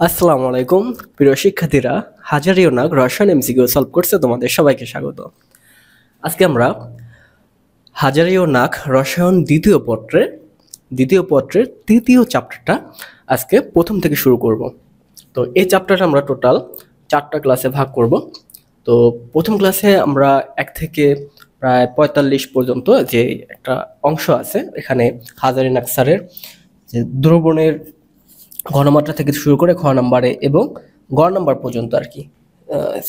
আসসালামু আলাইকুম প্রিয় শিক্ষার্থীরা। হাজারিও নাগ রসায়ন এমসিকিউ সলভ করছে তোমাদের সবাইকে স্বাগত। আজকে আমরা হাজারিও নাগ রসায়ন দ্বিতীয় পত্রের তৃতীয় চ্যাপ্টারটা আজকে প্রথম থেকে শুরু করব। তো এই চ্যাপ্টারটা আমরা টোটাল 4টা ক্লাসে ভাগ করব। তো প্রথম ক্লাসে আমরা 1 থেকে প্রায় 45 পর্যন্ত যে একটা অংশ আছে, এখানে হাজারি নাগ স্যারের যে দ্রবণের ঘনমাত্রা থেকে শুরু করে খ নাম্বারে এবং গ নাম্বার পর্যন্ত আর কি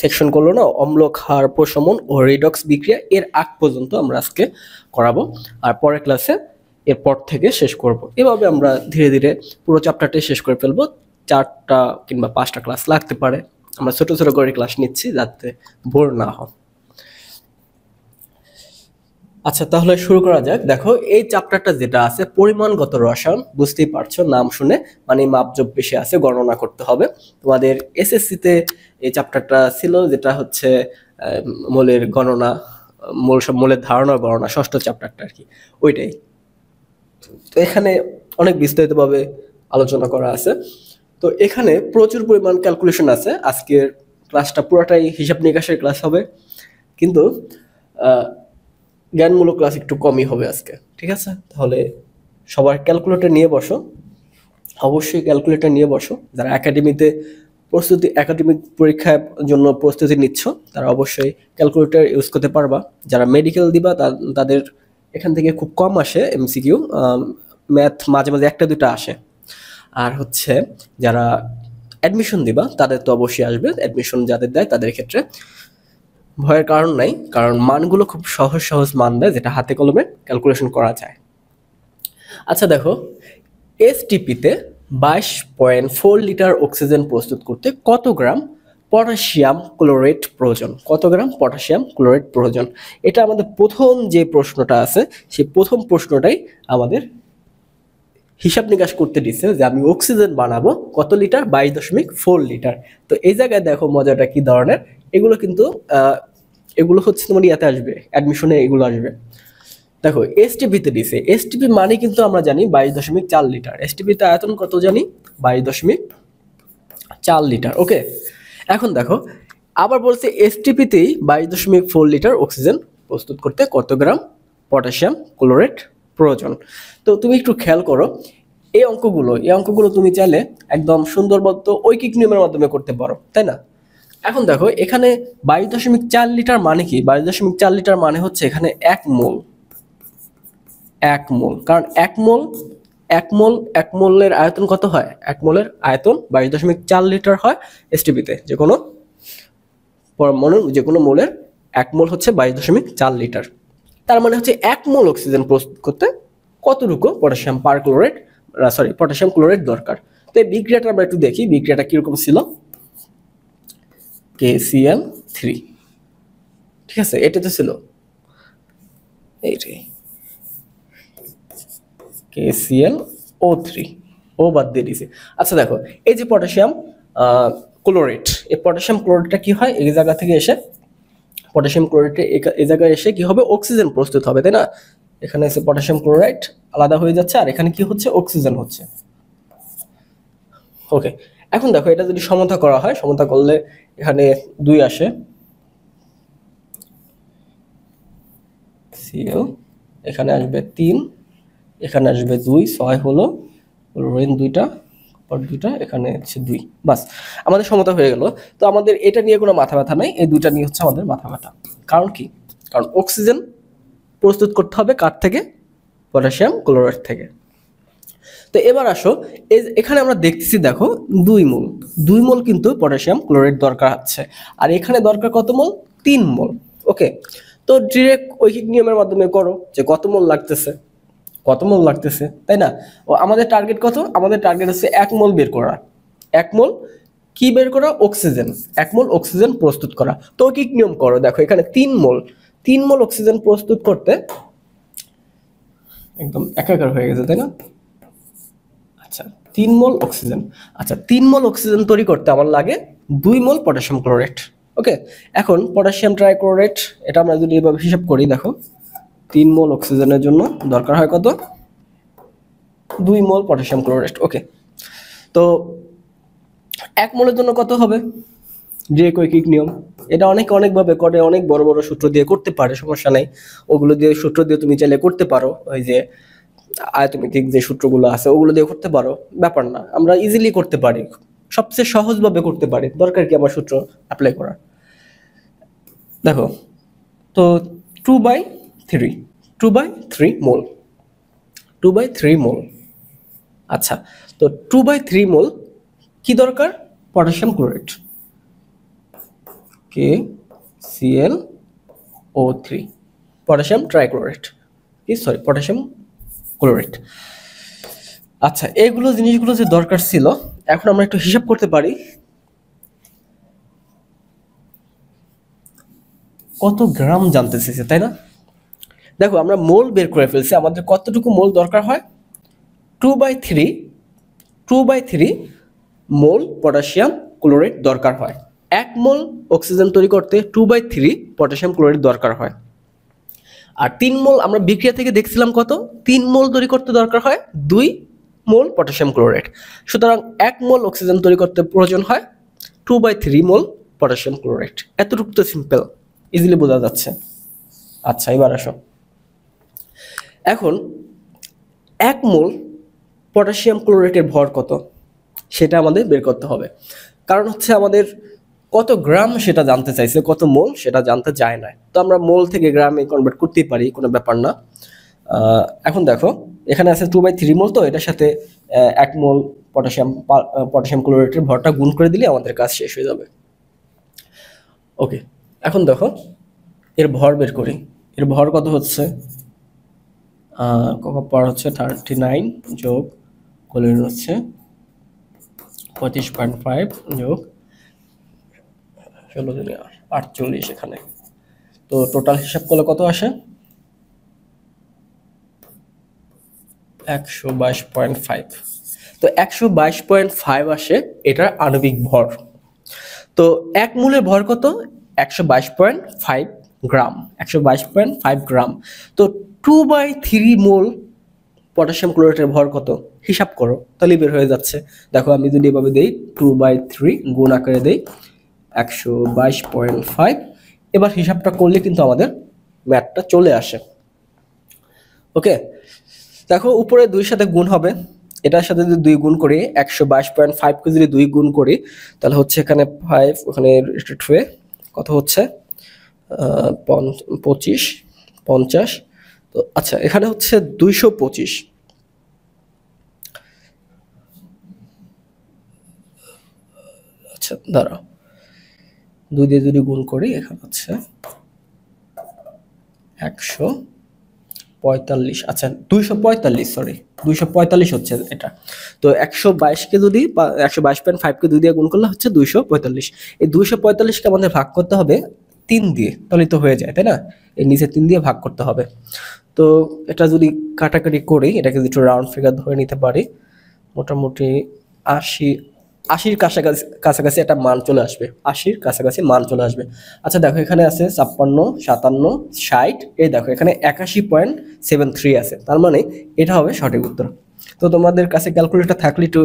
সেকশন করলো না, অম্ল ক্ষার প্রশমন ও রিডক্স বিক্রিয়া এর আগ পর্যন্ত আমরা আজকে করাবো। আর পরের ক্লাসে এরপর থেকে শেষ করব। এভাবে আমরা ধীরে ধীরে পুরো চ্যাপ্টারটাই শেষ করে ফেলবো। 4টা কিংবা 5টা ক্লাস লাগতে পারে। আমরা ছোট ছোট করে ক্লাস নিচ্ছি যাতে বোর না হয়। আচ্ছা, তাহলে শুরু করা যাক। দেখো, এই চ্যাপ্টারটা যেটা আছে পরিমাণগত রসায়ন, বুঝতেই পারছো নাম শুনে, মানে মাপজোপ বেশি আছে, গণনা করতে হবে। তোমাদের এসএসসি তে এই চ্যাপ্টারটা ছিল, যেটা হচ্ছে মোলের গণনা, মোলের ধারণা গণনা, ষষ্ঠ চ্যাপ্টারটা আর কি, ওইটাই। তো এখানে অনেক বিস্তারিতভাবে আলোচনা করা আছে। তো এখানে প্রচুর পরিমাণ ক্যালকুলেশন আছে। আজকের ক্লাসটা পুরোটাই হিসাব নিকাশের ক্লাস হবে, কিন্তু জ্ঞানমূলক ক্লাস একটু কমই হবে আজকে, ঠিক আছে? তাহলে সবার ক্যালকুলেটর নিয়ে বসো, অবশ্যই ক্যালকুলেটর নিয়ে বসো। যারা একাডেমিক পরীক্ষার জন্য প্রস্তুতি নিচ্ছ তারা অবশ্যই ক্যালকুলেটর ইউজ করতে পারবা। যারা মেডিকেল দিবা তাদের এখান থেকে খুব কম আসে এমসিকিউ, ম্যাথ মাঝে মাঝে একটা দুটা আসে। আর হচ্ছে যারা অ্যাডমিশন দিবা তাদের তো অবশ্যই আসবে, অ্যাডমিশন যাদের দেয় তাদের ক্ষেত্রে ভয়ের কারণ নাই, কারণ মানগুলো খুব সহজ সহজ মান দেয়, যেটা হাতে কলমে ক্যালকুলেশন করা যায়। আচ্ছা দেখো, এসটিপিতে 22.4 লিটার অক্সিজেন প্রস্তুত করতে কত গ্রাম পটাশিয়াম ক্লোরেট প্রয়োজন? কত গ্রাম পটাশিয়াম ক্লোরেট প্রয়োজন? এটা আমাদের প্রথম যে প্রশ্নটা আছে, সেই প্রথম প্রশ্নটাই আমাদের হিসাব নিকাশ করতে দিচ্ছে যে আমি অক্সিজেন বানাবো কত লিটার, 22.4 লিটার। তো এই জায়গায় দেখো মজাটা কি ধরনের। এগুলো হচ্ছে তোমার ইয়াতে আসবে, অ্যাডমিশনে এগুলো আসবে। দেখো, এসটিপিতে দিছে, এসটিপি মানে কিন্তু আমরা জানি 22.4 লিটার। এসটিপিতে আয়তন কত জানি? 22.4 লিটার। ওকে, এখন দেখো আবার বলছে এসটিপিতেই 22.4 লিটার অক্সিজেন প্রস্তুত করতে কত গ্রাম পটাশিয়াম ক্লোরেট প্রয়োজন। তো তুমি একটু খেয়াল করো, এই অঙ্কগুলো তুমি চাইলে একদম সুন্দর মতো ঐকিক নিয়মের মাধ্যমে করতে পারো, তাই না? এখন দেখো এখানে 22.4 লিটার মানে কি? 22.4 লিটার মানে হচ্ছে এখানে 1 মোল, কারণ এক মোলের আয়তন কত হয়? 1 মোলের আয়তন 22.4 লিটার হয় এসটিপিতে। যে কোনো পরমাণুর যে কোনো মোলের 1 মোল হচ্ছে 22.4 লিটার। তার মানে হচ্ছে 1 মোল অক্সিজেন প্রস্তুত করতে কতটুকু পটাশিয়াম ক্লোরাইড দরকার। তো এই বিক্রিয়াটা আমরা একটু দেখি, বিক্রিয়াটা কিরকম ছিল। KCl3, ঠিক আছে, এটা তো ছিল এইটাই, KClO3, ও বাদ দিয়ে দিছি। আচ্ছা দেখো, এই যে পটাশিয়াম ক্লোরেট, এই পটাশিয়াম ক্লোরেটটা কি হয়? এই জায়গা থেকে এসে পটাশিয়াম ক্লোরাইডে এই জায়গায় এসে কি হবে? অক্সিজেন প্রস্তুত হবে, তাই না? এখানে এসে পটাশিয়াম ক্লোরাইড আলাদা হয়ে যাচ্ছে, আর এখানে কি হচ্ছে? অক্সিজেন হচ্ছে। ওকে, এখন দেখো এটা যদি সমতা করা হয়, সমতা করলে এখানে 2 আসে, Cl, এখানে আসবে 3, এখানে আসবে 2, 6 হলো, ক্লোরিন 2টা, কপার 2টা, এখানে হচ্ছে 2। বাস, আমাদের সমতা হয়ে গেল। তো আমাদের এটা নিয়ে কোনো মাথা ব্যথা নাই, এই 2টা নিয়ে হচ্ছে আমাদের মাথা ব্যথা। কারণ কি? কারণ অক্সিজেন প্রস্তুত করতে হবে কার থেকে? পটাশিয়াম ক্লোরাইড থেকে। তো এবার আসো, এখানে আমরা দেখতেছি, দেখো 2 মোল কিন্তু পটাশিয়াম ক্লোরাইড দরকার আছে, আর এখানে দরকার কত মোল? 3 মোল। ওকে, তো ডিরেক্ট ঐকিক নিয়মের মাধ্যমে করো যে কত মোল লাগতেছে, তাই না? ও আমাদের টার্গেট কত? আমাদের টার্গেট হচ্ছে 1 মোল বের করা। 1 মোল কি বের করা? অক্সিজেন। 1 মোল অক্সিজেন প্রস্তুত করা। তো ঐকিক নিয়ম করো, দেখো এখানে 3 মোল অক্সিজেন প্রস্তুত করতে একদম একাকার হয়ে গেছে, তাই না? আচ্ছা, 3 মোল অক্সিজেন। আচ্ছা, 3 মোল অক্সিজেন তৈরি করতে আমার লাগে 2 মোল পটাশিয়াম ক্লোরাইড। ওকে, এখন পটাশিয়াম ট্রাইক্লোরাইড, এটা আমরা যদি এভাবে হিসাব করি, দেখো 3 মোল অক্সিজেনের জন্য দরকার হয় কত? 2 মোল পটাশিয়াম ক্লোরাইড। ওকে, তো 1 মোলের জন্য কত হবে? ডি-রৈখিক নিয়ম, এটা অনেকে অনেকভাবে করে, অনেক বড় বড় সূত্র দিয়ে করতে পারে, সমস্যা নাই। ওগুলো দিয়ে সূত্র দিয়ে তুমি চাইলে করতে পারো, ওই যে আয়তমেটিক যে সূত্রগুলো আছে ওগুলো দিয়ে করতে পারো, ব্যাপার না, আমরা ইজিলি করতে পারি, সবচেয়ে সহজভাবে করতে পারি, দরকার কি আমার সূত্র অ্যাপ্লাই করার। দেখো তো 2/3 2/3 মোল, 2/3 মোল। আচ্ছা, তো 2/3 মোল কি দরকার? Potassium chloride, KClO3, potassium trichloride, potassium chloride. আচ্ছা, এইগুলো জিনিসগুলো যে দরকার ছিল, এখন আমরা একটু হিসাব করতে পারি কত গ্রাম জানতে চেয়েছে, তাই না? দেখো আমরা মোল বের করে ফেলছি, আমাদের কতটুকু মোল দরকার হয়? 2/3 মোল পটাশিয়াম ক্লোরাইড দরকার হয়। 1 মোল অক্সিজেন তৈরি করতে 2/3 পটাশিয়াম ক্লোরাইড দরকার হয়। আর 3 মোল আমরা বিক্রিয়া থেকে দেখছিলাম কত, 3 মোল তৈরি করতে দরকার হয় 2 মোল পটাশিয়াম ক্লোরাইড। সুতরাং 1 মোল অক্সিজেন তৈরি করতে প্রয়োজন হয় 2/3 মোল পটাশিয়াম ক্লোরাইড। এতটুকু তো সিম্পল, ইজিলি বোঝা যাচ্ছে। আচ্ছা, এবার আসো, এখন 1 মোল পটাশিয়াম ক্লোরাইডের ভর কত সেটা আমাদের বের করতে হবে, কারণ হচ্ছে আমাদের কত গ্রাম সেটা জানতে চাইছে, কত মোল সেটা জানতে চায় না। তো আমরা মোল থেকে গ্রামে কনভার্ট করতেই পারি, কোনো ব্যাপার না। এখন দেখো এখানে আছে 2/3 মোল, তো এটার সাথে 1 মোল পটাশিয়াম ক্লোরাইডের ভরটা গুণ করে দিলে আমাদের কাজ শেষ হয়ে যাবে। ওকে, এখন দেখো এর ভর বের করি। এর ভর কত হচ্ছে? কপার হচ্ছে 39 যোগ ক্লোরিন হচ্ছে 25.5 যোগ 48 এখানে। তো টোটাল হিসাব করলে কত আসে? 122.5। তো 122.5 আসে এটার আণবিক ভর। তো 1 মোলের ভর কত? 122.5 গ্রাম, 122.5 গ্রাম। তো 2/3 মোল পটাশিয়াম ক্লোরাইডের ভর কত হিসাব করো, তাহলে বের হয়ে যাচ্ছে। দেখো আমি যদি এভাবে দেই 2/3 গুণ আকারে দেই 122.5, এবার হিসাবটা করলে কিন্তু আমাদের ম্যাথটা চলে আসে। ওকে, দেখো উপরে 2 সাথে গুণ হবে, এটার সাথে যদি 2 গুণ করি 122.5 কে যদি 2 গুণ করি তাহলে হচ্ছে এখানে 5, ওখানে রিলেটেড হয়ে কত হচ্ছে 25 50। তো আচ্ছা, এখানে হচ্ছে 225। আচ্ছা দাঁড়াও, 2 দিয়ে যদি গুণ করি এখানে হচ্ছে 145, আচ্ছা 245, সরি 245 হচ্ছে এটা। তো 122 কে যদি 122.5 কে 2 দিয়ে গুণ করলে হচ্ছে 245। এই 245 কে আমাদের ভাগ করতে হবে 3 দিয়ে, তাহলে তো হয়ে যায়, তাই না? এর নিচে 3 দিয়ে ভাগ করতে হবে। তো এটা যদি কাটাকাটি করি, এটাকে যদি একটু রাউন্ড ফিগার ধরে নিতে পারি, মোটামুটি 80-র কাছাকাছি একটা মান চলে আসবে, 80-র কাছাকাছি মান চলে আসবে। আচ্ছা দেখো এখানে আছে 56, 57, 60, এই দেখো এখানে 81.73 আছে, তার মানে এটা হবে সঠিক উত্তর। তো তোমাদের কাছে ক্যালকুলেটর থাকলে একটু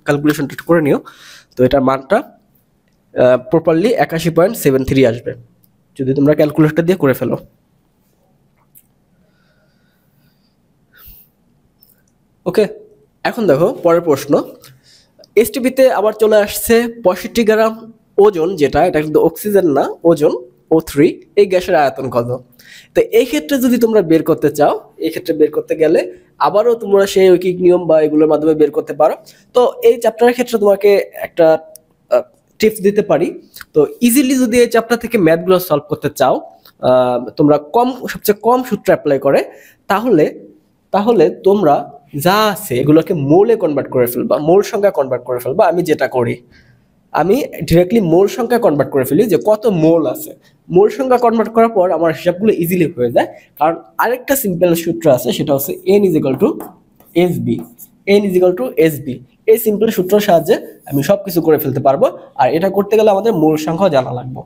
ক্যালকুলেশনটা একটু করে নিও। তো এটার মানটা প্রপারলি 81.73 আসবে যদি তোমরা ক্যালকুলেটর দিয়ে করে ফেলো। ওকে, এখন দেখো পরের প্রশ্ন। এসটিপিতে আবার চলে আসছে 65 গ্রাম ওজন, যেটা এটা কিন্তু অক্সিজেন না, ওজন O3, এই গ্যাসের আয়তন কত? তো এই ক্ষেত্রে যদি তোমরা বের করতে চাও, এই ক্ষেত্রে বের করতে গেলে আবারও তোমরা সেই ঐকিক নিয়ম বা এগুলোর মাধ্যমে বের করতে পারো। তো এই চ্যাপ্টারের ক্ষেত্রে তোমাকে একটা টিপস দিতে পারি। তো ইজিলি যদি এই চ্যাপ্টার থেকে ম্যাথগুলো সলভ করতে চাও, তোমরা সবচেয়ে কম সূত্র অ্যাপ্লাই করে, তাহলে তোমরা যা আছে এগুলোকে মোলে কনভার্ট করে ফেলবা, মোল সংখ্যা কনভার্ট করে ফেলবা। আমি যেটা করি, আমি ডিরেক্টলি মোল সংখ্যা কনভার্ট করে ফেলি যে কত মোল আছে। মোল সংখ্যা কনভার্ট করার পর আমার হিসাবগুলো ইজিলি হয়ে যায়, কারণ আরেকটা সিম্পল সূত্র আছে, সেটা হচ্ছে N = SB, N = SB। এই সিম্পল সূত্রের সাহায্যে আমি সবকিছু করে ফেলতে পারবো, আর এটা করতে গেলে আমাদের মোল সংখ্যা জানা লাগবে।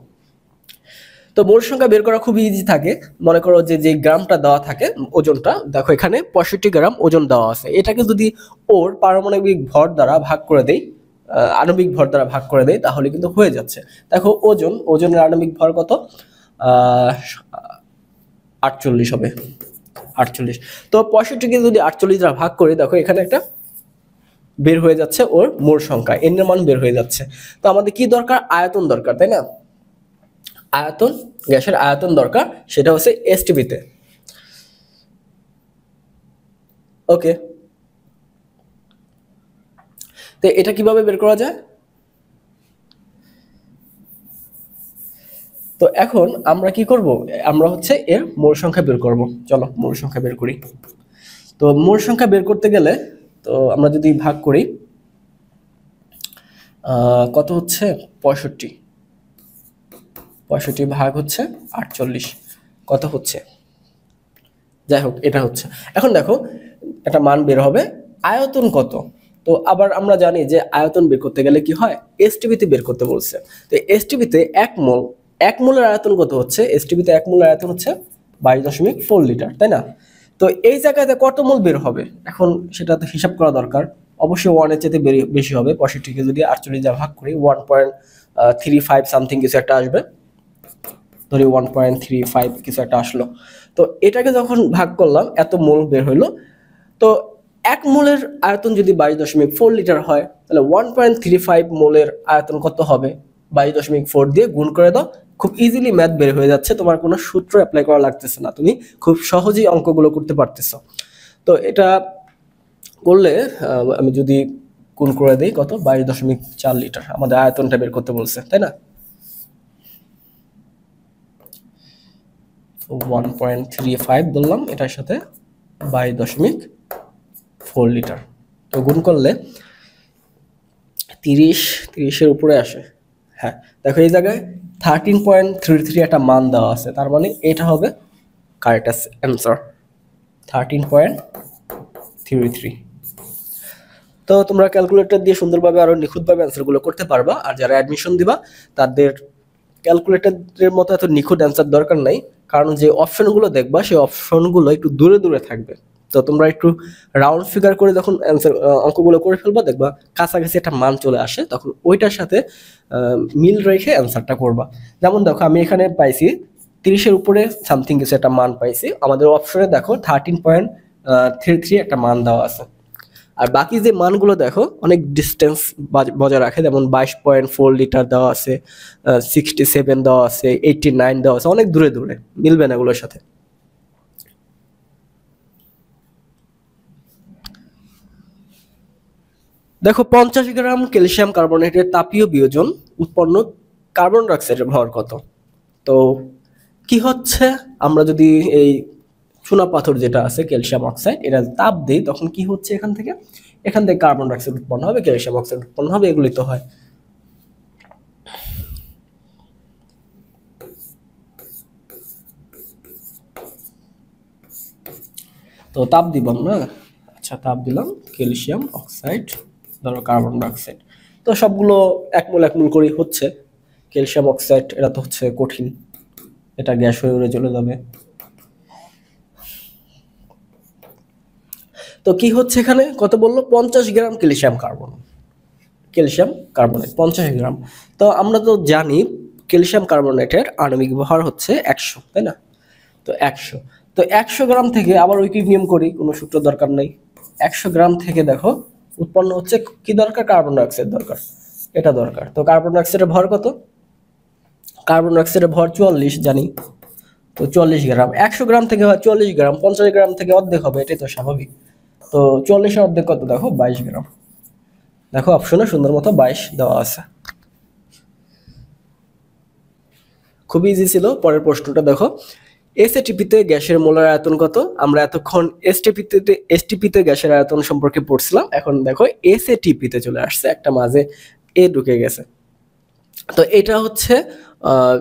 তো মোল সংখ্যা বের করা খুবই ইজি থাকে। মনে করো যে গ্রামটা দেওয়া থাকে, ওজনটা দেখো এখানে 65 গ্রাম ওজন দেওয়া আছে, এটাকে যদি ওর পারমাণবিক ভর দ্বারা ভাগ করে দেই আণবিক ভর দ্বারা ভাগ করে দেই তাহলে কিন্তু হয়ে যাচ্ছে। দেখো ওজনের আণবিক ভর কত, 48 হবে, 48। তো 65কে যদি 48 দ্বারা ভাগ করি, দেখো এখানে একটা বের হয়ে যাচ্ছে ওর মোল সংখ্যা, এন এর মান বের হয়ে যাচ্ছে। তো আমাদের কি দরকার, আয়তন দরকার, তাই না? আয়তন, গ্যাসের আয়তন দরকার, সেটা হচ্ছে এসটিপিতে। ওকে, তো এটা কিভাবে বের করা যায়? তো এখন আমরা কি করব, আমরা হচ্ছে এর মোল সংখ্যা বের করব। চলো মোল সংখ্যা বের করি। তো মোল সংখ্যা বের করতে গেলে তো আমরা যদি ভাগ করি, কত হচ্ছে 65, 65 ভাগ হচ্ছে 48 কত হচ্ছে, যাই হোক এটা হচ্ছে। এখন দেখো একটা মান বের হবে, আয়তন কত। তো আবার আমরা জানি যে আয়তন বের করতে গেলে কি হয়, এসটিপিতে বের করতে বলছে। তো এসটিপিতে এক মোলের আয়তন কত হচ্ছে, এসটিপিতে এক মোলের আয়তন হচ্ছে 22.4 লিটার, তাই না? তো এই জায়গাতে কত মোল বের হবে, এখন সেটা তো হিসাব করা দরকার। অবশ্যই 1 এর চেয়ে বেশি হবে। 65কে যদি 48 যা ভাগ করি 1.35 সামথিং কিছু একটা আসবে, ধরি 1.35 কিছু একটা আসলো। তো এটাকে যখন ভাগ করলাম এত মোল বের হইলো। তো এক মোলের আয়তন যদি 22.4 লিটার হয়, তাহলে 1.35 মোলের আয়তন কত হবে, 22.4 দিয়ে গুণ করে দাও, খুব ইজিলি ম্যাথ বের হয়ে যাচ্ছে, তোমার কোনো সূত্র অ্যাপ্লাই করা লাগতেছে না, তুমি খুব সহজেই অঙ্কগুলো করতে পারতেছো। তো এটা করলে আমি যদি গুণ করে দিই, কত 22.4 লিটার আমাদের আয়তনটা বের করতে বলছে, তাই না? 1.35 বললাম, এটার সাথে 22.4 লিটার। তো গুণ করলে 30-এর উপরে আসে। হ্যাঁ, দেখো এই জায়গায় 13.33 একটা মান দেওয়া আছে, তার মানে এটা হবে কারেক্ট অ্যান্সার, 13.33। তো তোমরা ক্যালকুলেটর দিয়ে সুন্দরভাবে আরো নিখুঁতভাবে অ্যান্সারগুলো করতে পারবা। আর যারা অ্যাডমিশন দিবা তাদের ক্যালকুলেটরের মতো এত নিখুঁত অ্যান্সার দরকার নাই, কারণ যে অপশনগুলো দেখবা সেই অপশনগুলো একটু দূরে দূরে থাকবে। তো তোমরা একটু রাউন্ড ফিগার করে যখন অ্যান্সার অঙ্কগুলো করে ফেলবা, দেখবা কাছাকাছি একটা মান চলে আসে, তখন ওইটার সাথে মিল রেখে অ্যান্সারটা করবা। যেমন দেখো আমি এখানে পাইছি 30-এর উপরে সামথিং কিছু একটা মান পাইছি, আমাদের অপশনে দেখো 13.33 একটা মান দেওয়া আছে। আর বাকি যে মানগুলো দেখো অনেক ডিস্টেন্স বজায় রাখে, যেমন 22.4 লিটার দেওয়া আছে, 67 দেওয়া আছে, 89 দেওয়া আছে, অনেক দূরে দূরে, মিলবে না এগুলোর সাথে। দেখো 50 গ্রাম ক্যালসিয়াম কার্বনেটের তাপীয় বিয়োজন উৎপন্ন কার্বন ডাইঅক্সাইডের ভর কত। তো কি হচ্ছে, আমরা যদি এই চুনা পাথর যেটা আছে ক্যালসিয়াম অক্সাইড, এটা তাপ দেই, তখন কি হচ্ছে, এখান থেকে কার্বন ডাইঅক্সাইড উৎপন্ন হবে, ক্যালসিয়াম অক্সাইড উৎপন্ন হবে, এগুলি তো হয়। তো তাপ দিব আমরা, আচ্ছা তাপ দিলাম, ক্যালসিয়াম অক্সাইড ধরো কার্বন ডাইঅক্সাইড, তো সবগুলো এক মোল করেই হচ্ছে। ক্যালসিয়াম অক্সাইড এটা তো হচ্ছে কঠিন, এটা গ্যাস হয়ে উড়ে চলে যাবে। তো কি হচ্ছে এখানে, কত বললো, 50 গ্রাম ক্যালসিয়াম কার্বনেট 50 গ্রাম। তো আমরা তো জানি ক্যালসিয়াম কার্বনেটের আণবিক ভর হচ্ছে 100, তাই না? তো 100, তো 100 গ্রাম থেকে আবার ঐকিক নিয়ম করি, কোনো সূত্র দরকার নেই। 100 গ্রাম থেকে দেখো উৎপন্ন হচ্ছে কি দরকার, কার্বন ডাইঅক্সাইড দরকার, এটা দরকার। তো কার্বন ডাইঅক্সাইডের ভর কত, কার্বন ডাইঅক্সাইডের ভর 44 জানি, তো 44 গ্রাম। 100 গ্রাম থেকে হয় 44 গ্রাম, 50 গ্রাম থেকে অর্ধেক হবে, এটাই তো স্বাভাবিক। তো 40-এর অর্ধেক কত, দেখো 22 গ্রাম। দেখো অপশনে সুন্দর মতো 22 দেওয়া আছে। খুব ইজি ছিল। পরের প্রশ্নটা দেখো, এসএটিপিতে গ্যাসের মোলার আয়তন কত। আমরা এতক্ষণ এসটিপিতে গ্যাসের আয়তন সম্পর্কে পড়ছিলাম, এখন দেখো এসএটিপিতে চলে আসছে, একটা মাঝে এ ঢুকে গেছে। তো এটা হচ্ছে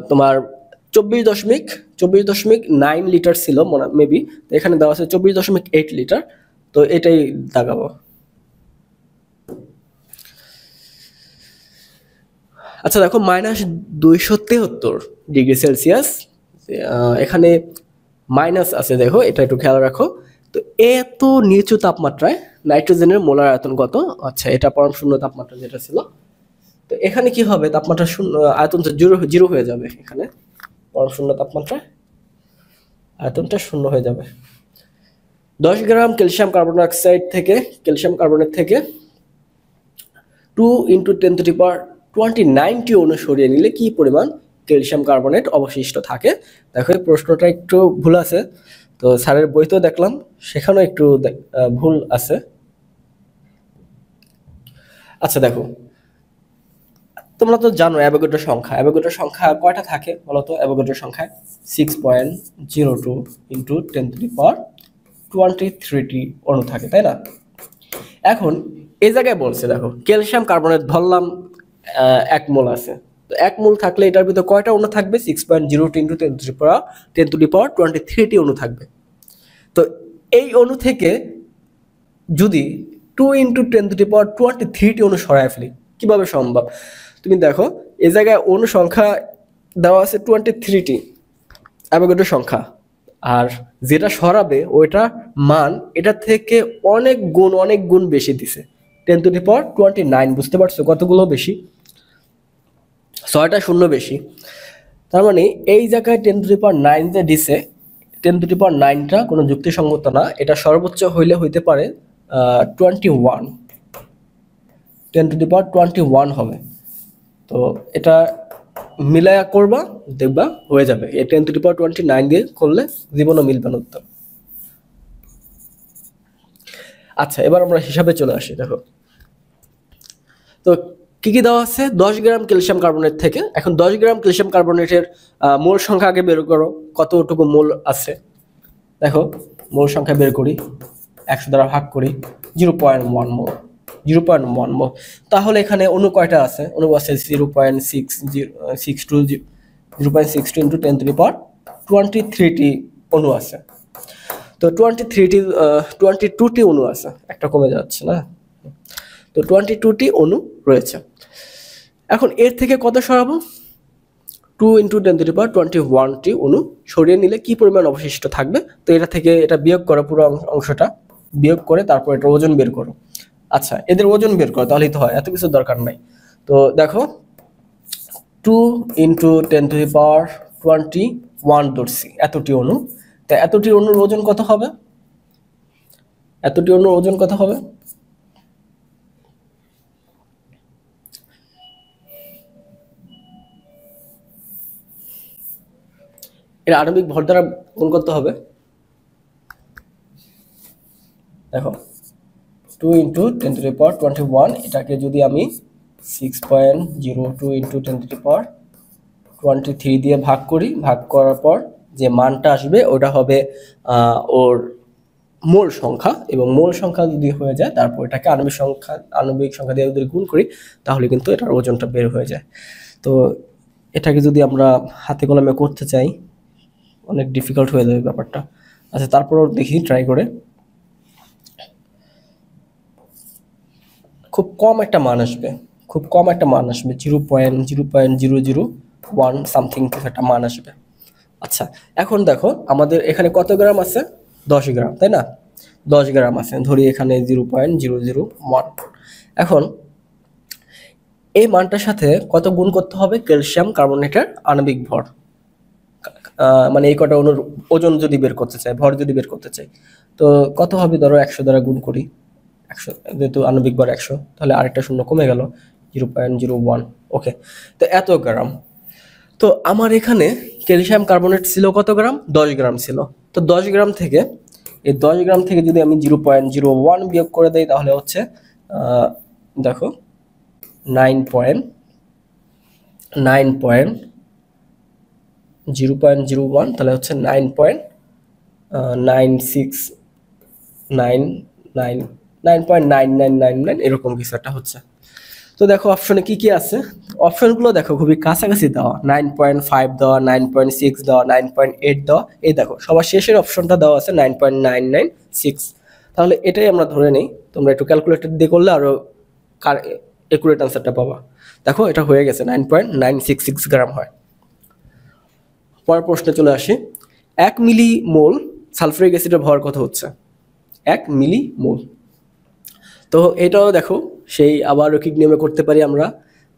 তোমার 24.9 লিটার ছিল মেবি, তো এখানে দেওয়া আছে 24.8 লিটার, তো এটাই দাগাবো। আচ্ছা দেখো -273 ডিগ্রি সেলসিয়াস, এখানে মাইনাস আছে, দেখো এটা একটু খেয়াল রাখো। তো এত নিচু তাপমাত্রায় নাইট্রোজেনের মোলার আয়তন কত? আচ্ছা, এটা পরম শূন্য তাপমাত্রা যেটা ছিল। তো এখানে কি হবে, তাপমাত্রা শূন্য, আয়তনটা জিরো জিরো হয়ে যাবে। এখানে পরম শূন্য তাপমাত্রা আয়তনটা শূন্য হয়ে যাবে। 10 গ্রাম ক্যালসিয়াম কার্বন ডাইঅক্সাইড থেকে, ক্যালসিয়াম কার্বনের থেকে 2 × 10⁻29টি অণু সরিয়ে নিলে কি পরিমাণ ক্যালসিয়াম কার্বনেট অবশিষ্ট থাকে? দেখো এই প্রশ্নটা একটু ভুল আছে, তো স্যারের বইতেও দেখলাম সেখানেও একটু ভুল আছে। আচ্ছা দেখো, তোমরা তো জানো অ্যাভোগাড্রো সংখ্যা, অ্যাভোগাড্রো সংখ্যা কয়টা থাকে বলো তো? অ্যাভোগাড্রো সংখ্যা 6.02 × 10⁻23টি অণু থাকে, তাই না? এখন এই জায়গায় বলছে দেখো ক্যালসিয়াম কার্বনেট ধরলাম 1 মোল আছে, তো 1 মোল থাকলে এটার ভিতরে কয়টা অণু থাকবে? 6.02 × 10⁻23টি অণু থাকবে। তো এই অণু থেকে যদি 2 × 10⁻23টি অণু সরায় ফেলি, কিভাবে সম্ভব? তুমি দেখো এই জায়গায় অণু সংখ্যা দেওয়া আছে 23টি অ্যাভোগাড্রো সংখ্যা, আর যেটা সরাবে ওইটা মান এটা থেকে অনেক গুণ বেশি দিছে, 10⁻29। বুঝতে পারছো কতগুলো বেশি? 6টা শূন্য বেশি। তার মানে এই জায়গায় 10⁻9 যে দিছে, 10⁻9টা কোনো যুক্তিসঙ্গত না। এটা সর্বোচ্চ হইলে হইতে পারে 21, 10⁻21 হবে। তো এটা মিলায়া করবা, দেখবা হয়ে যাবে। এই 10⁻29 দিয়ে করলে জীবনও মিলবে না উত্তর। আচ্ছা, এবার আমরা হিসাবে চলে আসি। দেখো তো কি কি দেওয়া আছে? 10 গ্রাম ক্যালসিয়াম কার্বনেট থেকে, এখন 10 গ্রাম ক্যালসিয়াম কার্বনেটের মোল সংখ্যা আগে বের করো, কতটুকু মোল আছে। দেখো মোল সংখ্যা বের করি, 100 দ্বারা ভাগ করি, 0.1 মোল, 0.1 মোল। তাহলে এখানে অণু কয়টা আছে? অণু আছে 0.62 × 10⁻23টি অণু আছে। তো 22টি অণু আছে, একটা কমে যাচ্ছে না? তো 22টি অণু রয়েছে। এখন এর থেকে কত সরাবো? 2 × 10⁻21টি অণু সরিয়ে নিলে কি পরিমাণ অবশিষ্ট থাকবে? তো এটা থেকে এটা বিয়োগ করো, পুরো অংশটা বিয়োগ করে তারপর এটা ওজন বের করো। আচ্ছা, এদের ওজন বের করো তাহলেই তো হয়, এত কিছু দরকার নাই। তো দেখো 2 × 10⁻21 ধরছি, এতটি অণু। তা এতটি অণুর ওজন কত হবে? এতটি অণুর ওজন কত হবে? এর আণবিক ভর দ্বারা গুণ করতে হবে। দেখো 2 × 10⁻21, এটাকে যদি আমি 6.02 × 10⁻23 দিয়ে ভাগ করি, ভাগ করার পর যে মানটা আসবে ওটা হবে ওর মোল সংখ্যা, এবং মোল সংখ্যা যদি হয়ে যায় তারপর এটাকে আণবিক সংখ্যা দিয়ে যদি গুণ করি তাহলে কিন্তু এটার ওজনটা বের হয়ে যায়। তো এটাকে যদি আমরা হাতে কলমে করতে চাই অনেক ডিফিকাল্ট হয়ে যাবে ব্যাপারটা। আচ্ছা, তারপরও দেখি ট্রাই করে। খুব কম একটা মান আসবে, 0.001 সামথিং কিছু একটা মান আসবে। আচ্ছা, এখন দেখো আমাদের এখানে কত গ্রাম আছে? 10 গ্রাম, তাই না? 10 গ্রাম আছে, ধরি এখানে 0.001। এখন এই মানটার সাথে কত গুণ করতে হবে? ক্যালসিয়াম কার্বনেটের আণবিক ভর, মানে এই কটা অণুর ওজন যদি বের করতে চাই, ভর যদি বের করতে চাই, তো কত হবে? ধরো 100 দ্বারা গুণ করি, 100, যেহেতু আণবিক ভর 100, তাহলে আরেকটা শূন্য কমে গেল, 0.01। ওকে, তো এত গ্রাম। তো আমার এখানে ক্যালসিয়াম কার্বনেট ছিল কত গ্রাম? 10 গ্রাম ছিল। তো 10 গ্রাম থেকে, এই 10 গ্রাম থেকে যদি আমি 0.01 বিয়োগ করে দেই তাহলে হচ্ছে দেখো 0.01, তাহলে হচ্ছে 9.99999 এরকম কিছু একটা হচ্ছে। তো দেখো অপশনে কি কি আছে, অপশনগুলো দেখো খুবই কাছাকাছি দেওয়া, 9.5 দেওয়া, 9.6 দেওয়া, 9.8 দেওয়া। এই দেখো সবার শেষের অপশনটা দেওয়া আছে 9.996। তাহলে এটাই আমরা ধরে নেই, তোমরা একটু ক্যালকুলেটর দিয়ে করলে আরো একুরেট আনসারটা পাবা। দেখো এটা হয়ে গেছে, 9.966 গ্রাম হয়। পরের প্রশ্নে চলে আসি। 1 মিলি মোল সালফিউরিক অ্যাসিডের ভর কত হচ্ছে? 1 মিলি মোল, তো এটাও দেখো সেই আবার রৈখিক নিয়মে করতে পারি আমরা।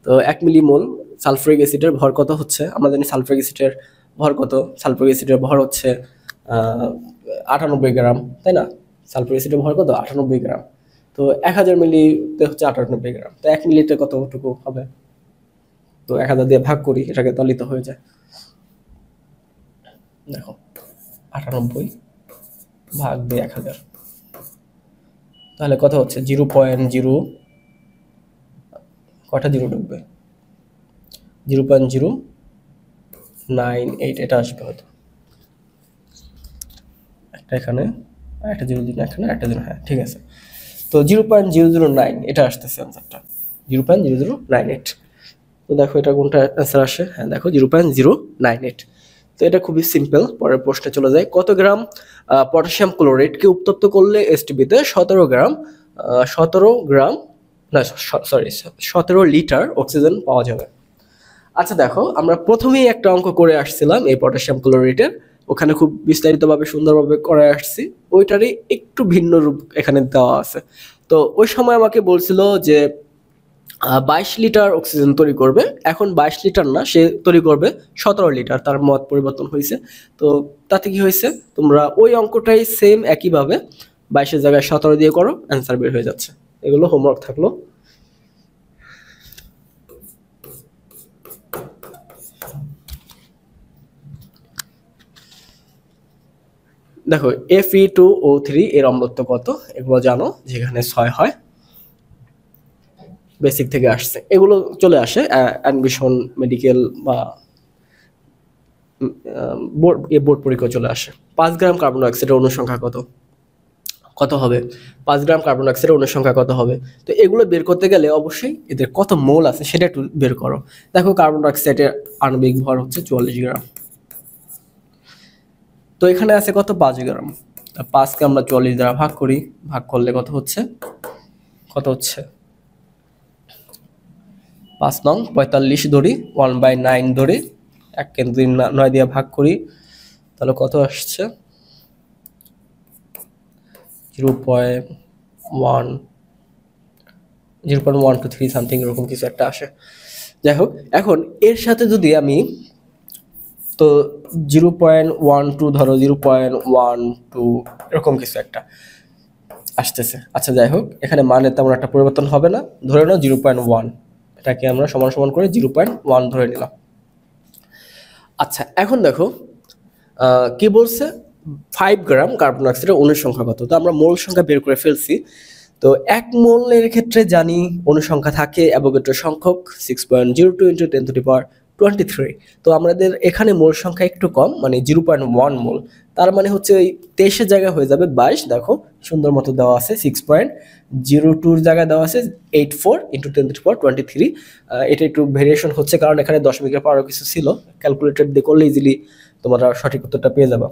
তো 1 মিলিমোল সালফিউরিক অ্যাসিডের ভর কত হচ্ছে, আমরা জানি সালফিউরিক অ্যাসিডের ভর কত, সালফিউরিক অ্যাসিডের ভর হচ্ছে 98 গ্রাম, তাই না? সালফিউরিক অ্যাসিডের ভর কত, 98 গ্রাম। তো 1000 মিলিতে হচ্ছে 98 গ্রাম, তো 1 মিলিতে কতটুকু হবে? তো 1000 দিয়ে ভাগ করি, এটাকে তাহলেই তো হয়ে যায়। দেখো 98 ভাগ দিয়ে 1000, তাহলে কত হচ্ছে 0.0, কটা জিরো ঢুকবে, 0.098 এটা আসবে হয়তো, একটা এখানে একটা জিরো দিন, এখানে একটা দিন, হ্যাঁ ঠিক আছে। তো 0.009 এটা আসতেছে অ্যান্সারটা, 0.0098। তো দেখো এটা কোনটা অ্যান্সার আসে, হ্যাঁ দেখো 0.098। তো এটা খুবই সিম্পল। পরের প্রশ্নে চলে যায়, কত গ্রাম পটাশিয়াম ক্লোরাইডকে উত্তপ্ত করলে এসটিপিতে 17 গ্রাম না সরি 17 লিটার অক্সিজেন পাওয়া যাবে? আচ্ছা দেখো, আমরা প্রথমেই একটা অঙ্ক করে আসছিলাম এই পটাশিয়াম ক্লোরাইডের, ওখানে খুব বিস্তারিতভাবে সুন্দরভাবে করে আসছি, ওইটারই একটু ভিন্ন রূপ এখানে দেওয়া আছে। তো ওই সময় আমাকে বলছিল যে 22 লিটার অক্সিজেন তৈরি করবে, এখন 22 লিটার না, সে তৈরি করবে 17 লিটার, তার মত পরিবর্তন হয়েছে। তো তাতে কি হয়েছে, তোমরা ওই অঙ্কটাই সেম একইভাবে 22-এর জায়গায় 17 দিয়ে করো, অ্যান্সার বের হয়ে যাচ্ছে। এগুলো হোমওয়ার্ক থাকলো। দেখো Fe2O3 এর অম্লত্ব কত, এগুলো জানো, যেখানে 6 হয়, বেসিক থেকে আসছে, এগুলো চলে আসে অ্যাডমিশন মেডিকেল বা বোর্ড পরীক্ষা চলে আসে। 5 গ্রাম কার্বন ডাইঅক্সাইডের অনুসংখ্যা কত, কত হবে? 5 গ্রাম কার্বন ডাইঅক্সাইডের অনুসংখ্যা কত হবে? তো এগুলো বের করতে গেলে অবশ্যই এদের কত মোল আছে সেটা একটু বের করো। দেখো কার্বন ডাইঅক্সাইডের আণবিক ভর হচ্ছে 44 গ্রাম, তো এখানে আছে কত, 5 গ্রাম। 5কে আমরা 44 দ্বারা ভাগ করি, ভাগ করলে কত হচ্ছে, কত হচ্ছে 5 নং 45 ধরি, 1/9 ধরি, 1 কে 9 দিয়ে ভাগ করি, তাহলে কত আসছে 0.123 সামথিং এরকম কিছু একটা আসে। যাই হোক, এখন এর সাথে যদি আমি, তো 0.12 ধরো, 0.12 এরকম কিছু একটা আসতেছে। আচ্ছা যাই হোক, এখানে মানে তেমন একটা পরিবর্তন হবে না, ধরে নাও 0.1, এটাকে আমরা সমান সমান করে 0.1 ধরে নিলাম। আচ্ছা এখন দেখো কি বলছে, 5 গ্রাম কার্বন ডাইঅক্সাইডের অনুসংখ্যা কত? তো আমরা মোল সংখ্যা বের করে ফেলছি। তো 1 মোলের ক্ষেত্রে জানি অনুসংখ্যা থাকে অ্যাভোগাড্রো সংখ্যক 6.02 × 10⁻23। তো আমাদের এখানে মোল সংখ্যা একটু কম, মানে 0.1 মোল, তার মানে হচ্ছে ওই 23-এর জায়গায় হয়ে যাবে 22। দেখো সুন্দর মতো দেওয়া আছে, 6.02-র জায়গায় দেওয়া আছে 84 × 10⁻23। এটা একটু ভেরিয়েশন হচ্ছে, কারণ এখানে দশমিকের পরও কিছু ছিল, ক্যালকুলেটর দিয়ে করলে ইজিলি তোমরা সঠিক উত্তরটা পেয়ে যাবে।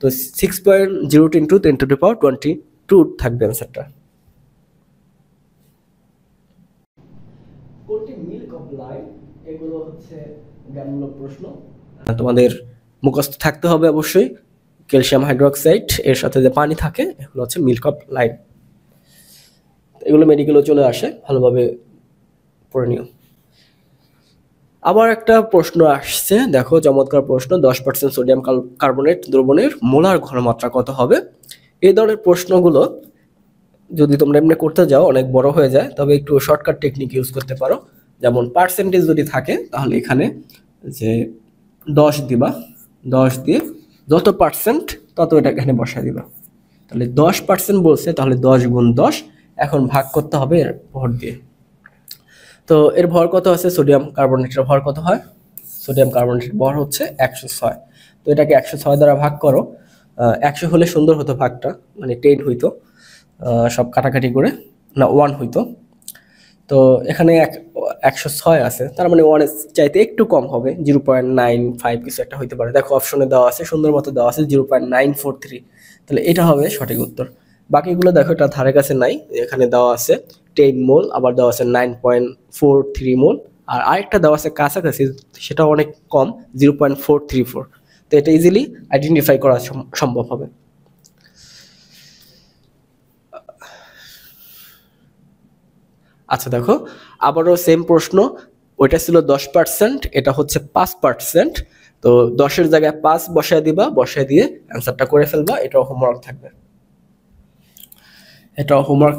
তো 6.02 × 10⁻22 থাকবে অ্যান্সারটা। কোনটি মিল্ক অফ লাইফ, এগুলো হচ্ছে জ্ঞানমূলক প্রশ্ন, তোমাদের মুখস্থ থাকতে হবে অবশ্যই। ক্যালসিয়াম হাইড্রোক্সাইড এর সাথে যে পানি থাকে, এগুলো হচ্ছে মিল্ক অফ লাইফ। এগুলো মেডিকেলও চলে আসে, ভালোভাবে পড়ে নিও। আবার একটা প্রশ্ন আসছে, দেখো চমৎকার প্রশ্ন, 10% সোডিয়াম কার্বনেট দ্রবণের মোলার ঘনমাত্রা কত হবে? এই ধরনের প্রশ্নগুলো যদি তোমরা এমনি করতে যাও অনেক বড় হয়ে যায়, তবে একটু শর্টকাট টেকনিক ইউজ করতে পারো। যেমন পার্সেন্টেজ যদি থাকে, তাহলে এখানে যে 10 দিবা, 10 দিয়ে যত পার্সেন্ট তত এটা এখানে বসায় দিবা। তাহলে 10% বলছে, তাহলে 10 × 10, এখন ভাগ করতে হবে এর ভর দিয়ে। তো এর ভর কত আছে, সোডিয়াম কার্বনেটের ভর কত হয়, সোডিয়াম কার্বনেটের ভর হচ্ছে 106। তো এটাকে 106 দ্বারা ভাগ করো, 100 হলে সুন্দর হতো ভাগটা, মানে 10 হইতো, সব কাটাকাটি করে, না 1 হইতো। তো এখানে 106 আছে, তার মানে 1 এর চাইতে একটু কম হবে, 0.95 কিছু একটা হইতে পারে। দেখো অপশনে দেওয়া আছে, সুন্দর মতো দেওয়া আছে 0.943, তাহলে এটা হবে সঠিক উত্তর। বাকিগুলো দেখো এটা ধারে কাছে নাই, এখানে দেওয়া আছে 10 মোল, আবার দেওয়া আছে 9.43 মোল, আর আরেকটা দেওয়া আছে কাছাকাছি, সেটা অনেক কম, 0.434। তো এটা ইজিলি আইডেন্টিফাই করা সম্ভব হবে। আচ্ছা দেখো, আবারও সেম প্রশ্ন, ওইটা ছিল 10%, এটা হচ্ছে 5%। তো 10-এর জায়গায় 5 বসায় দিবা, বসায় দিয়ে অ্যান্সারটা করে ফেলবা। এটাও হোমওয়ার্ক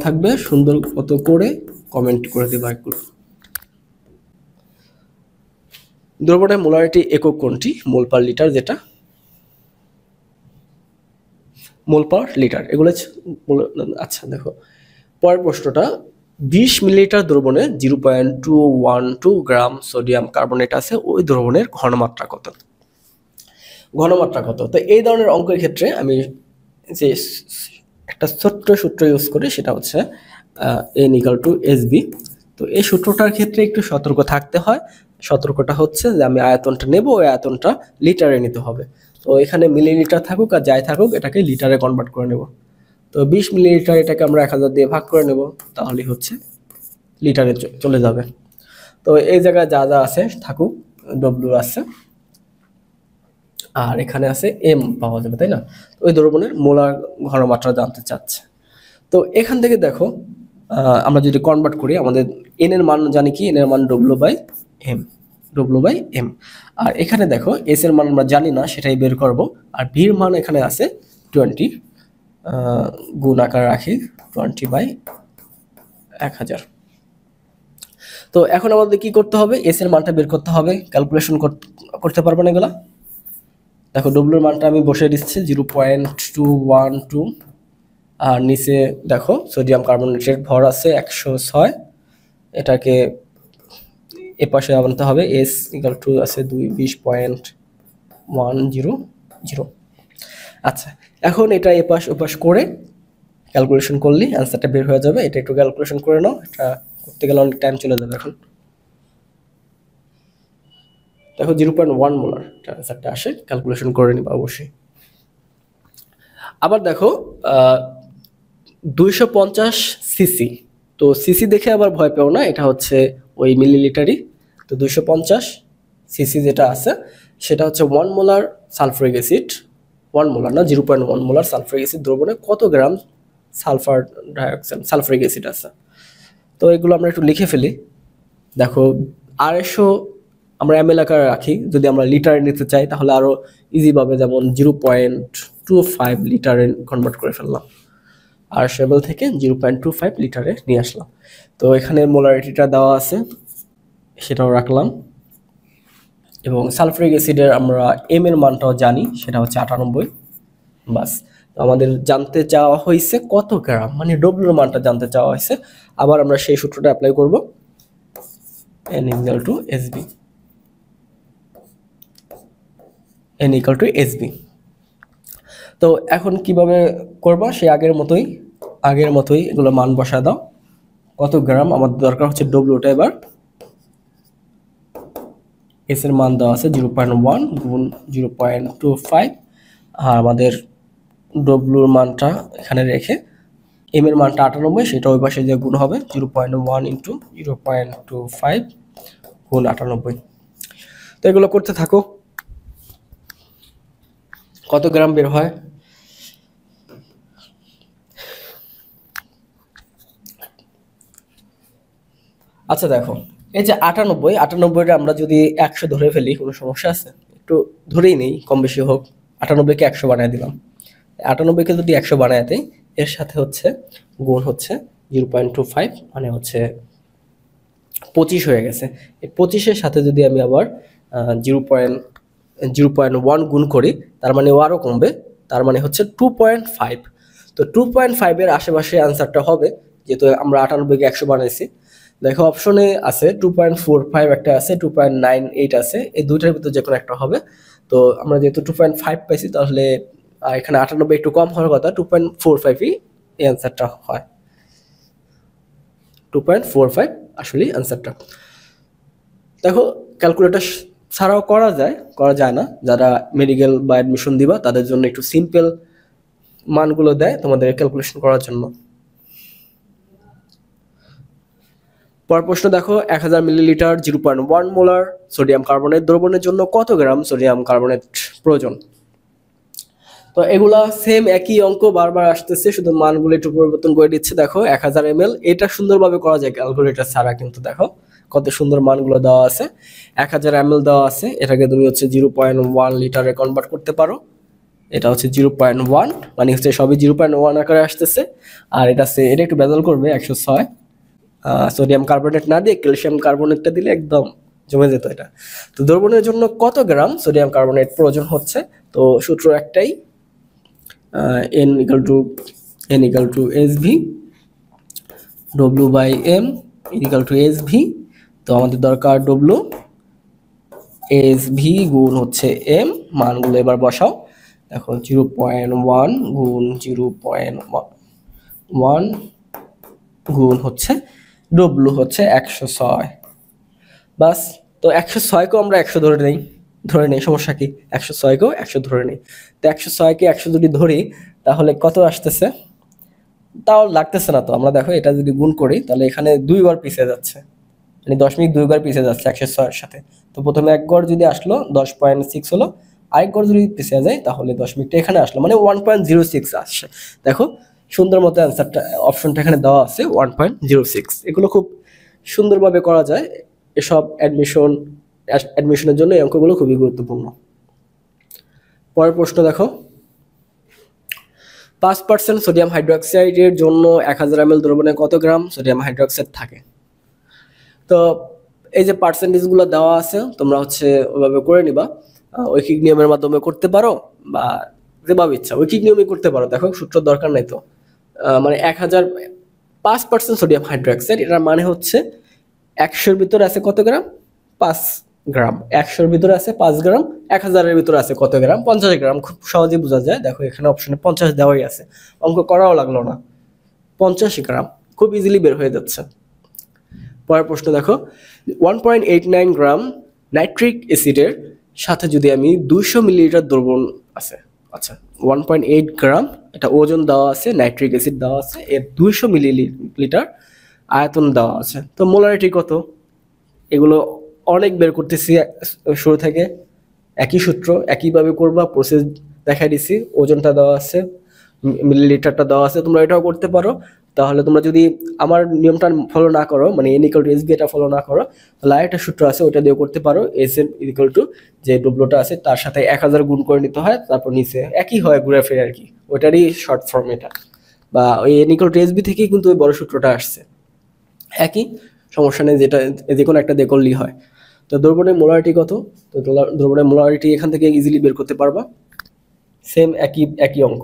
থাকবে, সুন্দর মতো করে কমেন্ট করে দিবা একটু। দ্রবণের মোলারিটি একক কোনটি? মোল পার লিটার, যেটা মোল পার লিটার এগুলো। আচ্ছা দেখো, পরের প্রশ্নটা, 20 মিলিলিটার দ্রবণে 0.212 গ্রাম সোডিয়াম কার্বনেট আছে, ওই দ্রবণের ঘনমাত্রা কত? তো এই ধরনের অঙ্কের ক্ষেত্রে আমি যে একটা ছোট্ট সূত্র ইউজ করি, সেটা হচ্ছে N=SB। তো এই সূত্রটার ক্ষেত্রে একটু সতর্ক থাকতে হয়। সতর্কটা হচ্ছে যে আমি আয়তনটা নেব, ওই আয়তনটা লিটারে নিতে হবে। তো এখানে মিলিলিটার থাকুক আর যাই থাকুক, এটাকে লিটারে কনভার্ট করে নেব। তো 20 মিলিলিটার, এটাকে আমরা 1000 দিয়ে ভাগ করে নেব, তাহলেই হচ্ছে লিটারে চলে যাবে। তো এই জায়গায় যা যা আছে থাকুক, ডব্লিউ আছে আর এখানে আছে এম পাওয়া যাবে, তাই না? ওই দ্রবণের মোলার ঘনমাত্রা জানতে চাচ্ছে। তো এখান থেকে দেখো, আমরা যদি কনভার্ট করি, আমাদের এন এর মান জানি কি? এন এর মান ডব্লিউ বাই এম। আর এখানে দেখো এস এর মান আমরা জানি না, সেটাই বের করব। আর ভির মান এখানে আছে 20, গুণ আকার রাখি 20/1000। তো এখন আমাদের কি করতে হবে? এস এর মানটা বের করতে হবে। ক্যালকুলেশন করতে পারবো না এগুলা। দেখো ডব্লিউর মানটা আমি বসিয়ে দিচ্ছি 0.212। আর নিচে দেখো সোডিয়াম কার্বনেটের ভর আছে 106, এটাকে এ পাশে আনতে হবে। S=2 আছে 20.100। আচ্ছা, এখন এটা এপাশ ওপাশ করে ক্যালকুলেশন করলে অ্যান্সারটা বের হয়ে যাবে। এটা একটু ক্যালকুলেশন করে নাও, এটা করতে গেলে অনেক টাইম চলে যাবে। এখন দেখো 0.1 মোলার অ্যান্সারটা আসে, ক্যালকুলেশন করে নিবা অবশ্যই। আবার দেখো 250 সিসি। তো সিসি দেখে আবার ভয় পেও না, এটা হচ্ছে ওই মিলিলিটারই। তো 250 সিসি যেটা আছে, সেটা হচ্ছে 1 মোলার সালফারিক অ্যাসিড, 1 মোলার না, 0.1 মোলার সালফারিক অ্যাসিড দ্রবণে কত গ্রাম সালফারিক অ্যাসিড আছে। তো এগুলো আমরা একটু লিখে ফেলি। দেখো 250 আমরা এমএল আকারে রাখি, যদি আমরা লিটারে নিতে চাই তাহলে আরো ইজি পাবে, যেমন 0.25 লিটারে কনভার্ট করে ফেললাম। আর সেবল থেকে 0.25 লিটারে নিয়ে আসলাম। তো এখানে মোলারিটিটা দেওয়া আছে, সেটাও রাখলাম। এবং সালফারিক অ্যাসিডের আমরা এম এর মানটাও জানি, সেটা হচ্ছে 98। বাস, আমাদের জানতে চাওয়া হয়েছে কত গ্রাম, মানে ডব্লিউর মানটা জানতে চাওয়া হয়েছে। আবার আমরা সেই সূত্রটা অ্যাপ্লাই করব, N=SB। N=SB। তো এখন কিভাবে করবা? সে আগের মতোই এগুলো মান বসায় দাও। কত গ্রাম আমাদের দরকার হচ্ছে ডব্লিউটা। এবার এস এর মান দেওয়া আছে 0.1 গুণ 0.25, আর আমাদের ডব্লিউর মানটা এখানে রেখে এম এর মানটা 98, সেটা ওই পাশে যে গুণ হবে 0.1 ইন্টু 0.25 গুণ 98। তো এগুলো করতে থাকো, কত গ্রাম বের হয়। আচ্ছা দেখো, এই যে 98টা আমরা যদি 100 ধরে ফেলি, কোনো সমস্যা আছে? একটু ধরেই নেই, কম বেশি হোক। 98কে 100 বানিয়ে দিলাম। 98কে যদি 100 বানায় দেই, এর সাথে হচ্ছে গুণ হচ্ছে 0.25, মানে হচ্ছে 25 হয়ে গেছে। এই 25-এর সাথে যদি আমি আবার 0.1 গুণ করি, তার মানে ও আরও কমবে, তার মানে হচ্ছে 2.5। তো 2.5 এর আশেপাশে আনসারটা হবে, যেহেতু আমরা 98কে 100 বানাইছি। দেখো অপশনে আছে 2.45, একটা আছে 2.98 আছে, এই দুইটার ভিতর যে কোনো একটা হবে। তো আমরা যেহেতু 2.5 পাইছি, তাহলে এখানে 98 একটু কম হওয়ার কথা, 2.45ই এই অ্যান্সারটা হয়। 2.45 আসলে অ্যান্সারটা। দেখো ক্যালকুলেটর ছাড়াও করা যায় না। যারা মেডিকেল বা অ্যাডমিশন দিবা, তাদের জন্য একটু সিম্পল মানগুলো দেয় তোমাদের ক্যালকুলেশন করার জন্য। পরের প্রশ্ন দেখো, 1000 মিলিলিটার 0.1 মোলার সোডিয়াম কার্বনেট দ্রবণের জন্য কত গ্রাম সোডিয়াম কার্বনেট প্রয়োজন? তো এগুলা সেম একই অঙ্ক বারবার আসতেছে, শুধু মানগুলো একটু পরিবর্তন করে দিচ্ছে। দেখো 1000 ml, এটা সুন্দরভাবে করা যায় ক্যালকুলেটর ছাড়া, কিন্তু দেখো কত সুন্দর মানগুলো দেওয়া আছে। 1000 ml দেওয়া আছে, এটাকে তুমি হচ্ছে 0.1 লিটারে কনভার্ট করতে পারো। এটা হচ্ছে 0.1, মানে হচ্ছে সবই 0.1 আকারে আসতেছে। আর এটা একটু বেজাল করবে 106, সোডিয়াম কার্বনেট না দিয়ে ক্যালসিয়াম কার্বনেটটা দিলে একদম জমে যেত এটা। তো দ্রবণের জন্য কত গ্রাম সোডিয়াম কার্বনেট প্রয়োজন হচ্ছে? তো সূত্র একটাই, n equal to SV, W/M equal to SV। তো আমাদের দরকার W, SV গুণ হচ্ছে M, মানগুলো এবার বসাও। দেখো 0.1 গুণ 0.1 গুণ হচ্ছে W হচ্ছে 106। বাস। তো 106কেও আমরা 100 ধরে নেই, সমস্যা কি? 106কেও 100 ধরে নেই। তো 106কে 100 যদি ধরি তাহলে কত আসতেছে? তাও লাগতেছে না। তো আমরা দেখো এটা যদি গুণ করি তাহলে এখানে 2 ঘর পিছিয়ে যাচ্ছে, মানে 0.2 ঘর পিছিয়ে যাচ্ছে 106 এর সাথে। তো প্রথমে 1 ঘর যদি আসলো 10.6 হলো, আরেক ঘর যদি পিছিয়ে যায় তাহলে 0.টা এখানে আসলো, মানে 1.06 আসছে। দেখো সুন্দর মতো অ্যান্সারটা, অপশনটা এখানে দেওয়া আছে 1.06। এগুলো খুব সুন্দরভাবে করা যায়। এসব অ্যাডমিশনের জন্য এই অঙ্কগুলো খুবই গুরুত্বপূর্ণ। পরের প্রশ্ন দেখো, 5% সোডিয়াম হাইড্রোক্সাইডের জন্য 1000 ml দ্রবণে কত গ্রাম সোডিয়াম হাইড্রোক্সাইড থাকে? তো এই যে পার্সেন্টেজগুলো দেওয়া আছে, তোমরা হচ্ছে ওইভাবে করে নিবা। ঐকিক নিয়মের মাধ্যমে করতে পারো বা যেভাবে ইচ্ছা ঐকিক নিয়মে করতে পারো। দেখো সূত্র দরকার নাই তো। মানে 5% সোডিয়াম হাইড্রোক্সাইড, এটার মানে হচ্ছে 100-এর ভিতরে আছে কত গ্রাম? 5 গ্রাম। 100-এর ভিতরে আছে 5 গ্রাম, 1000-এর ভিতরে আছে কত গ্রাম? 50 গ্রাম। খুব সহজেই বোঝা যায়। দেখো এখানে অপশনে 50 দেওয়াই আছে, অঙ্ক করাও লাগলো না। 50 গ্রাম খুব ইজিলি বের হয়ে যাচ্ছে। পরের প্রশ্ন দেখো, 1.89 গ্রাম নাইট্রিক অ্যাসিডের সাথে যদি আমি 200 মিলিলিটার দ্রবণ আছে, আচ্ছা 1.8 গ্রাম এটা ওজন দেওয়া আছে, নাইট্রিক অ্যাসিড দেওয়া আছে, এর 200 মিলিলিটার আয়তন দেওয়া আছে। তো মোলারিটি কত? এগুলো অনেক বের করতেছি শুরু থেকে, একই সূত্র একইভাবে করবা, প্রসেস দেখাই দিছি। ওজনটা দেওয়া আছে, মিলিলিটারটা দেওয়া আছে, তোমরা এটাও করতে পারো। তাহলে তোমরা যদি আমার নিয়মটা ফলো না করো, মানে n equal to SB এটা ফলো না করো, তাহলে আরেকটা সূত্র আছে ওটা দিয়ে করতে পারো। SN equal to যে ডব্লুটা আছে তার সাথে 1000 গুণ করে নিতে হয়, তারপর নিচে একই হয় ঘুরে ফিরে আর কি, ওইটারই শর্ট ফর্ম এটা। বা ওই n equal to SB থেকেই কিন্তু ওই বড় সূত্রটা আসছে, একই, সমস্যা নেই, যেটা যে কোনো একটা দিয়ে করলেই হয়। তো দ্রবণের মোলারিটি কত? তো দ্রবণের মোলারিটি এখান থেকে ইজিলি বের করতে পারবা, সেম একই অঙ্ক।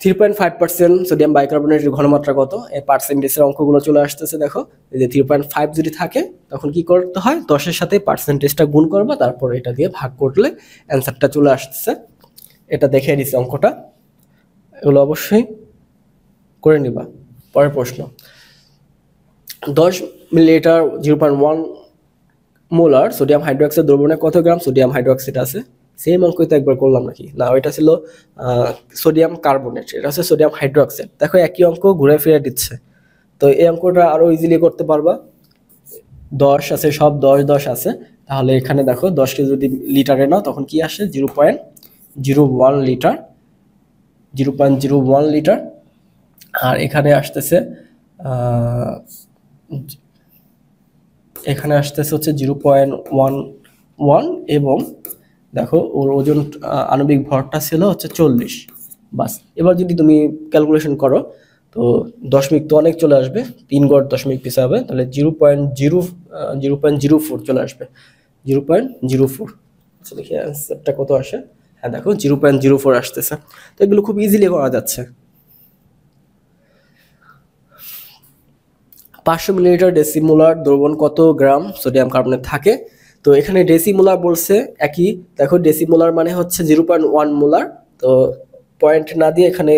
3.5% সোডিয়াম বাইকার্বনেটের ঘনমাত্রা কত? এই পার্সেন্টেজের অঙ্কগুলো চলে আসতেছে। দেখো এই যে 3.5 যদি থাকে তখন কি করতে হয়? 10-এর সাথে পার্সেন্টেজটা গুণ করবা, তারপর এটা দিয়ে ভাগ করলে অ্যান্সারটা চলে আসতেছে। এটা দেখে দিচ্ছে অঙ্কটা, এগুলো অবশ্যই করে নিবা। পরের প্রশ্ন, 10 মিলিলিটার 0.1 মোলার সোডিয়াম হাইড্রোক্সাইড দ্রবণে কত গ্রাম সোডিয়াম হাইড্রোক্সাইড আছে? সেম অঙ্কই তো একবার করলাম নাকি? না, ওইটা ছিল সোডিয়াম কার্বনেট, এটা হচ্ছে সোডিয়াম হাইড্রোক্সাইড। দেখো একই অঙ্ক ঘুরে ফিরে দিচ্ছে। তো এই অঙ্কটা আরো ইজিলি করতে পারবা। 10 আছে, সব 10 আছে। তাহলে এখানে দেখো 10কে যদি লিটারে নাও তখন কি আসে? 0.01 লিটার, 0.01 লিটার। আর এখানে আসতেছে হচ্ছে 0.11, এবং দেখো ওর ওজন আণবিক ভরটা ছিল হচ্ছে 40। বাস, এবার যদি তুমি ক্যালকুলেশন করো তো দশমিক তো অনেক চলে আসবে, 3 গড় দশমিক পিছু হবে, তাহলে 0.04 চলে আসবে, 0.04। আচ্ছা দেখি অ্যান্সারটা কত আসে। হ্যাঁ দেখো 0.04 আসতেছে। তো এগুলো খুব ইজিলি করা যাচ্ছে। 500 মিলিলিটার ডেসিমোলার দ্রবণ কত গ্রাম সোডিয়াম কার্বনেট থাকে? তো এখানে ডেসিমোলার বলছে একই। দেখো ডেসিমোলার মানে হচ্ছে 0.1 মোলার। তো পয়েন্ট না দিয়ে এখানে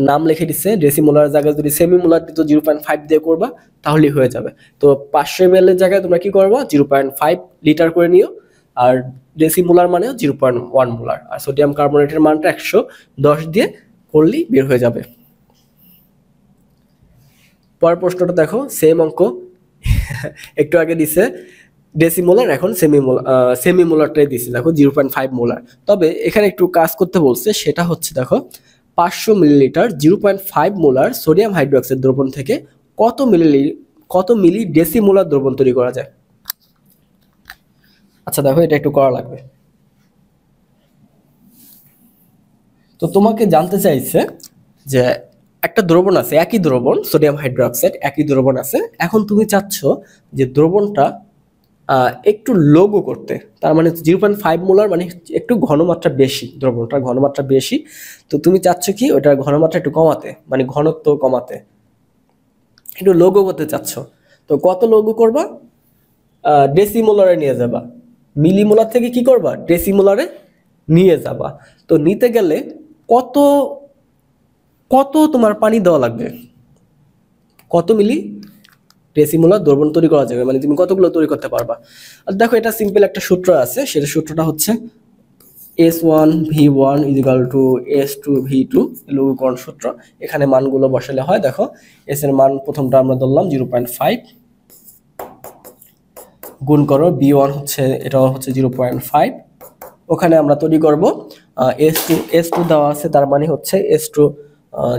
নাম লিখে দিচ্ছে। ডেসিমোলার জায়গায় যদি সেমিমোলার দিত 0.5 দিয়ে করবা তাহলেই হয়ে যাবে। তো 500 ml এর জায়গায় তোমরা কি করবা? 0.5 লিটার করে নিও। আর ডেসিমোলার মানেও 0.1 মোলার। আর সোডিয়াম কার্বনেটের মানটা 110 দিয়ে করলেই বের হয়ে যাবে। পরের প্রশ্নটা দেখো, সেম অঙ্ক একটু আগে দিছে, ডেসিমোলার, এখন সেমিমোলারটাই দিছি, দেখো 0.5 মোলার। তবে এখানে একটু কাজ করতে বলছে, সেটা হচ্ছে দেখো 500 মিলিলিটার 0.5 মোলার সোডিয়াম হাইড্রোক্সাইড দ্রবণ থেকে কত মিলি ডেসিমোলার দ্রবণ তৈরি করা যায়। আচ্ছা দেখো, এটা একটু করা লাগবে। তো তোমাকে জানতে চাইছে যে একটা দ্রবণ আছে, একই দ্রবণ সোডিয়াম হাইড্রোক্সাইড, একই দ্রবণ আছে, এখন তুমি চাচ্ছ যে দ্রবণটা একটু লঘু করতে। তার মানে 0.5 মোলার মানে একটু ঘনমাত্রা বেশি, দ্রবণটার ঘনমাত্রা বেশি। তো তুমি চাচ্ছ কি ওটার ঘনমাত্রা একটু কমাতে, মানে ঘনত্ব কমাতে, একটু লঘু করতে চাচ্ছ। তো কত লঘু করবা? ডেসিমোলারে নিয়ে যাবা। মিলিমোলার থেকে কি করবা? ডেসিমোলারে নিয়ে যাবা। তো নিতে গেলে কত কত তোমার পানি দেওয়া লাগবে? কত মিলি ডেসিমোলার দ্রবণ তৈরি করা যাবে, মানে তুমি কতগুলো তৈরি করতে পারবা? আর দেখো, এটা সিম্পল একটা সূত্র আছে, সেটা সূত্রটা হচ্ছে S1V1 = S2V2 লঘুকরণ সূত্র। এখানে মানগুলো বসালে হয়। দেখো, এস এর মান প্রথমটা আমরা ধরলাম 0.5, গুণ করো B1 হচ্ছে, এটা হচ্ছে 0.5, ওখানে আমরা তৈরি করব S2 দেওয়া আছে, তার মানে হচ্ছে S2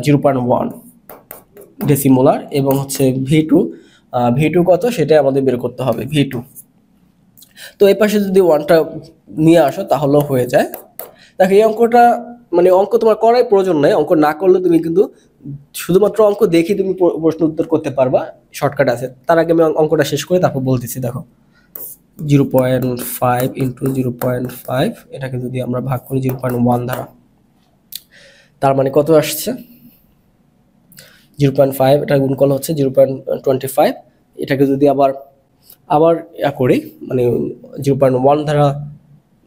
0.1 ডেসিমোলার, এবং হচ্ছে V2 কত সেটা আমাদের বের করতে হবে, V2। তো এই পাশে যদি 1টা নিয়ে আসো তাহলেও হয়ে যায়। দেখো, এই অঙ্কটা মানে অঙ্ক তোমার করার প্রয়োজন নাই, অঙ্ক না করলে তুমি কিন্তু শুধুমাত্র অঙ্ক দেখে তুমি প্রশ্ন উত্তর করতে পারবা, শর্টকাট আছে। তার আগে আমি অঙ্কটা শেষ করে তারপর বলতেছি। দেখো, 0.5 ইন্টু 0.5, এটাকে যদি আমরা ভাগ করি 0.1 দ্বারা, তার মানে কত আসছে? 0.5, এটা গুণফল হচ্ছে 0.25। এটাকে যদি আবার করি, মানে 0.1 দ্বারা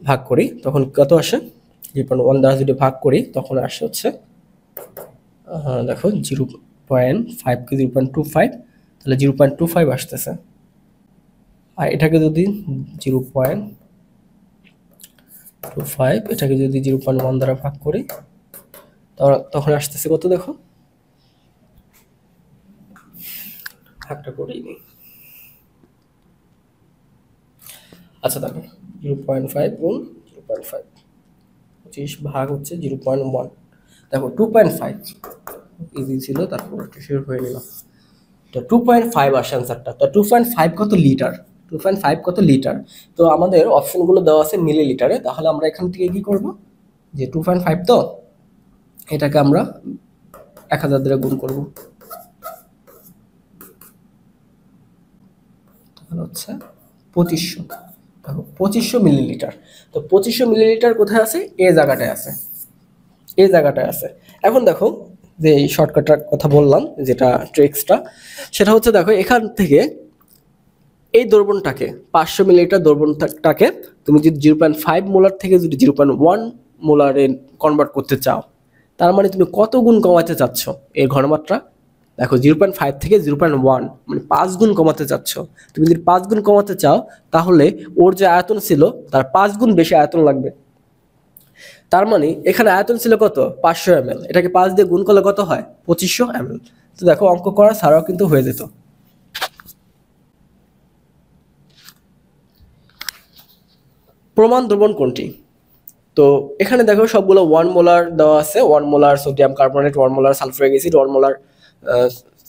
ভাগ করি, তখন কত আসে? 0.1 দ্বারা যদি ভাগ করি তখন আসে হচ্ছে, দেখো 0.5 কে 0.25, তাহলে 0.25 আসতেছে। আর এটাকে যদি 0.25, এটাকে যদি 0.1 দ্বারা ভাগ করি তখন আসতেছে কত? দেখো, ভাগটা করেই নেই। আচ্ছা দেখো, 0.5 গুণ 0.5, 25 ভাগ হচ্ছে 0.1। দেখো 2.5 ইজি ছিল, তারপর একটু শেয়ার হয়ে নিল। তো 2.5 আসে অ্যান্সারটা। তো 2.5 কত লিটার? 2.5 কত লিটার? তো আমাদের অপশনগুলো দেওয়া আছে মিলিলিটারে, তাহলে আমরা এখান থেকে কি করব, যে 2.5 তো এটাকে আমরা 1000 দ্বারা গুণ করব, তাহলে হচ্ছে 2500। দেখো 2500 মিলিলিটার। তো 2500 মিলিলিটার কোথায় আছে? এই জায়গাটায় আছে, এই জায়গাটায় আছে। এখন দেখো, যে এই শর্টকাটটার কথা বললাম, যেটা ট্রিক্সটা, সেটা হচ্ছে দেখো, এখান থেকে এই দ্রবণটাকে 500 মিলিলিটার দ্রবণটাকে তুমি যদি 0.5 মোলার থেকে যদি 0.1 মোলারে কনভার্ট করতে চাও, তার মানে তুমি কত গুণ কমাতে চাচ্ছ এর ঘনমাত্রা? দেখো, 0.5 থেকে 0.1 মানে 5 গুণ কমাতে চাচ্ছ। তুমি যদি 5 গুণ কমাতে চাও, তাহলে ওর যে আয়তন ছিল তার 5 গুণ বেশি আয়তন লাগবে। তার মানে এখানে আয়তন ছিল কত? 500 ml, এটাকে 5 দিয়ে গুণ করলে কত হয়? 2500 ml। তো দেখো, অঙ্ক করা ছাড়াও কিন্তু হয়ে যেত। প্রমাণ দ্রবণ কোনটি? তো এখানে দেখো, সবগুলো 1 মোলার দেওয়া আছে, 1 molar sodium carbonate, 1 molar sulphuric acid, 1 molar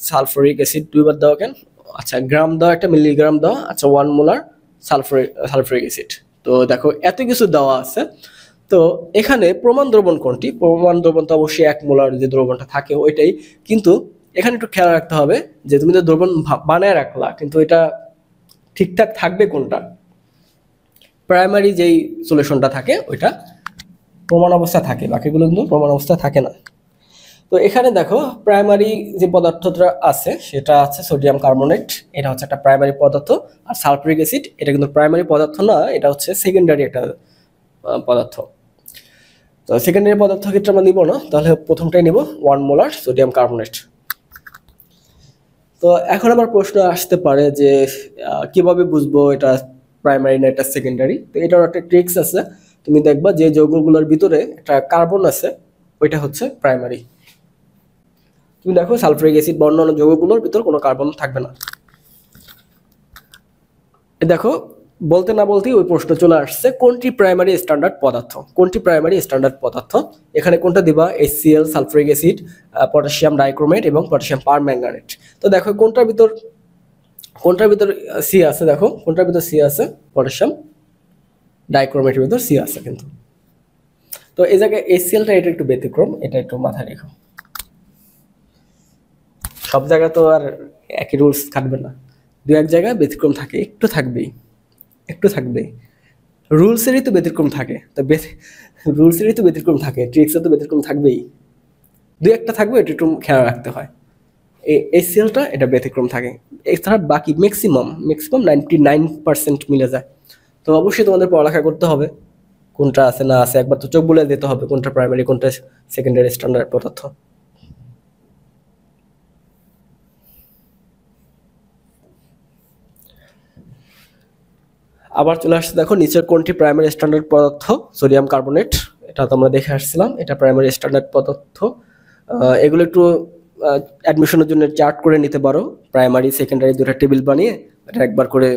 sulphuric acid দুইবার দেওয়া কেন? আচ্ছা, গ্রাম দেওয়া, একটা মিলিগ্রাম দেওয়া। আচ্ছা, 1 মোলার সালফুরিক অ্যাসিড। তো দেখো, এত কিছু দেওয়া আছে। তো এখানে প্রমাণ দ্রবণ কোনটি? প্রমাণ দ্রবণ তো অবশ্যই 1 মোলার যে দ্রবণটা থাকে ওইটাই, কিন্তু এখানে একটু খেয়াল রাখতে হবে যে তুমি তো দ্রবণ বানায় রাখলা, কিন্তু এটা ঠিকঠাক থাকবে কোনটা? প্রাইমারি যেই সলিউশনটা থাকে ওইটা প্রমাণ অবস্থা থাকে, বাকিগুলো কিন্তু প্রমাণ অবস্থা থাকে না। তো এখানে দেখো, প্রাইমারি যে পদার্থটা আছে সেটা আছে সোডিয়াম কার্বনেট, এটা হচ্ছে একটা প্রাইমারি পদার্থ। আর সালফুরিক অ্যাসিড, এটা কিন্তু প্রাইমারি পদার্থ না, এটা হচ্ছে সেকেন্ডারি একটা পদার্থ। তো সেকেন্ডারি পদার্থ ক্ষেত্রে আমরা নিব না, তাহলে প্রথমটাই নিব, 1 মোলার সোডিয়াম কার্বনেট। তো এখন আবার প্রশ্ন আসতে পারে যে কিভাবে বুঝবো এটা প্রাইমারি না এটা সেকেন্ডারি? তো এটার একটা ট্রিক্স আছে, তুমি দেখবা যে যৌগগুলোর ভিতরে একটা কার্বন আছে ওইটা হচ্ছে প্রাইমারি। তুমি দেখো, সালফুরিক অ্যাসিড বর্ণনা যৌগগুলোর ভিতর কোনো কার্বন থাকবে না। দেখো, বলতে না বলতেই ওই প্রশ্ন চলে আসছে, কোনটি প্রাইমারি স্ট্যান্ডার্ড পদার্থ? কোনটি প্রাইমারি স্ট্যান্ডার্ড পদার্থ? এখানে কোনটা দিবা? HCl, sulphuric acid, potassium dichromate এবং পটাশিয়াম পারম্যাঙ্গানেট। তো দেখো কোনটার ভিতর সি আছে, দেখো কোনটার ভিতর সি আছে, পটাশিয়াম ডাইক্রোমেটের ভিতর সি আছে কিন্তু। তো এই জায়গায় HClটা এটা একটু ব্যতিক্রম, এটা একটু মাথায় রেখো। সব জায়গায় তো আর একই রুলস খাটবে না, দু এক জায়গায় ব্যতিক্রম থাকে, একটু থাকবেই। রুলসেরই তো ব্যতিক্রম থাকে, তো রুলসেরই তো ব্যতিক্রম থাকে, ট্রিক্সের তো ব্যতিক্রম থাকবেই, দু একটা থাকবে, এটা একটু খেয়াল রাখতে হয়। এই HClটা এটা ব্যতিক্রম থাকে, এছাড়া বাকি ম্যাক্সিমাম 99% মিলে যায়। তো অবশ্যই তোমাদের পড়ালেখা করতে হবে, কোনটা আছে না আছে একবার তো চোখ বুলে দিতে হবে, কোনটা প্রাইমারি কোনটা সেকেন্ডারি স্ট্যান্ডার্ড পদার্থ। আবার চলে আসছে, দেখো নিচের কোনটি প্রাইমারি স্ট্যান্ডার্ড পদার্থ? সোডিয়াম কার্বনেট, এটা তো আমরা দেখে আসছিলাম, এটা প্রাইমারি স্ট্যান্ডার্ড পদার্থ। এগুলো একটু অ্যাডমিশনের জন্য চার্ট করে নিতে পারো, প্রাইমারি সেকেন্ডারি দুটো টেবিল বানিয়ে এটা একবার করে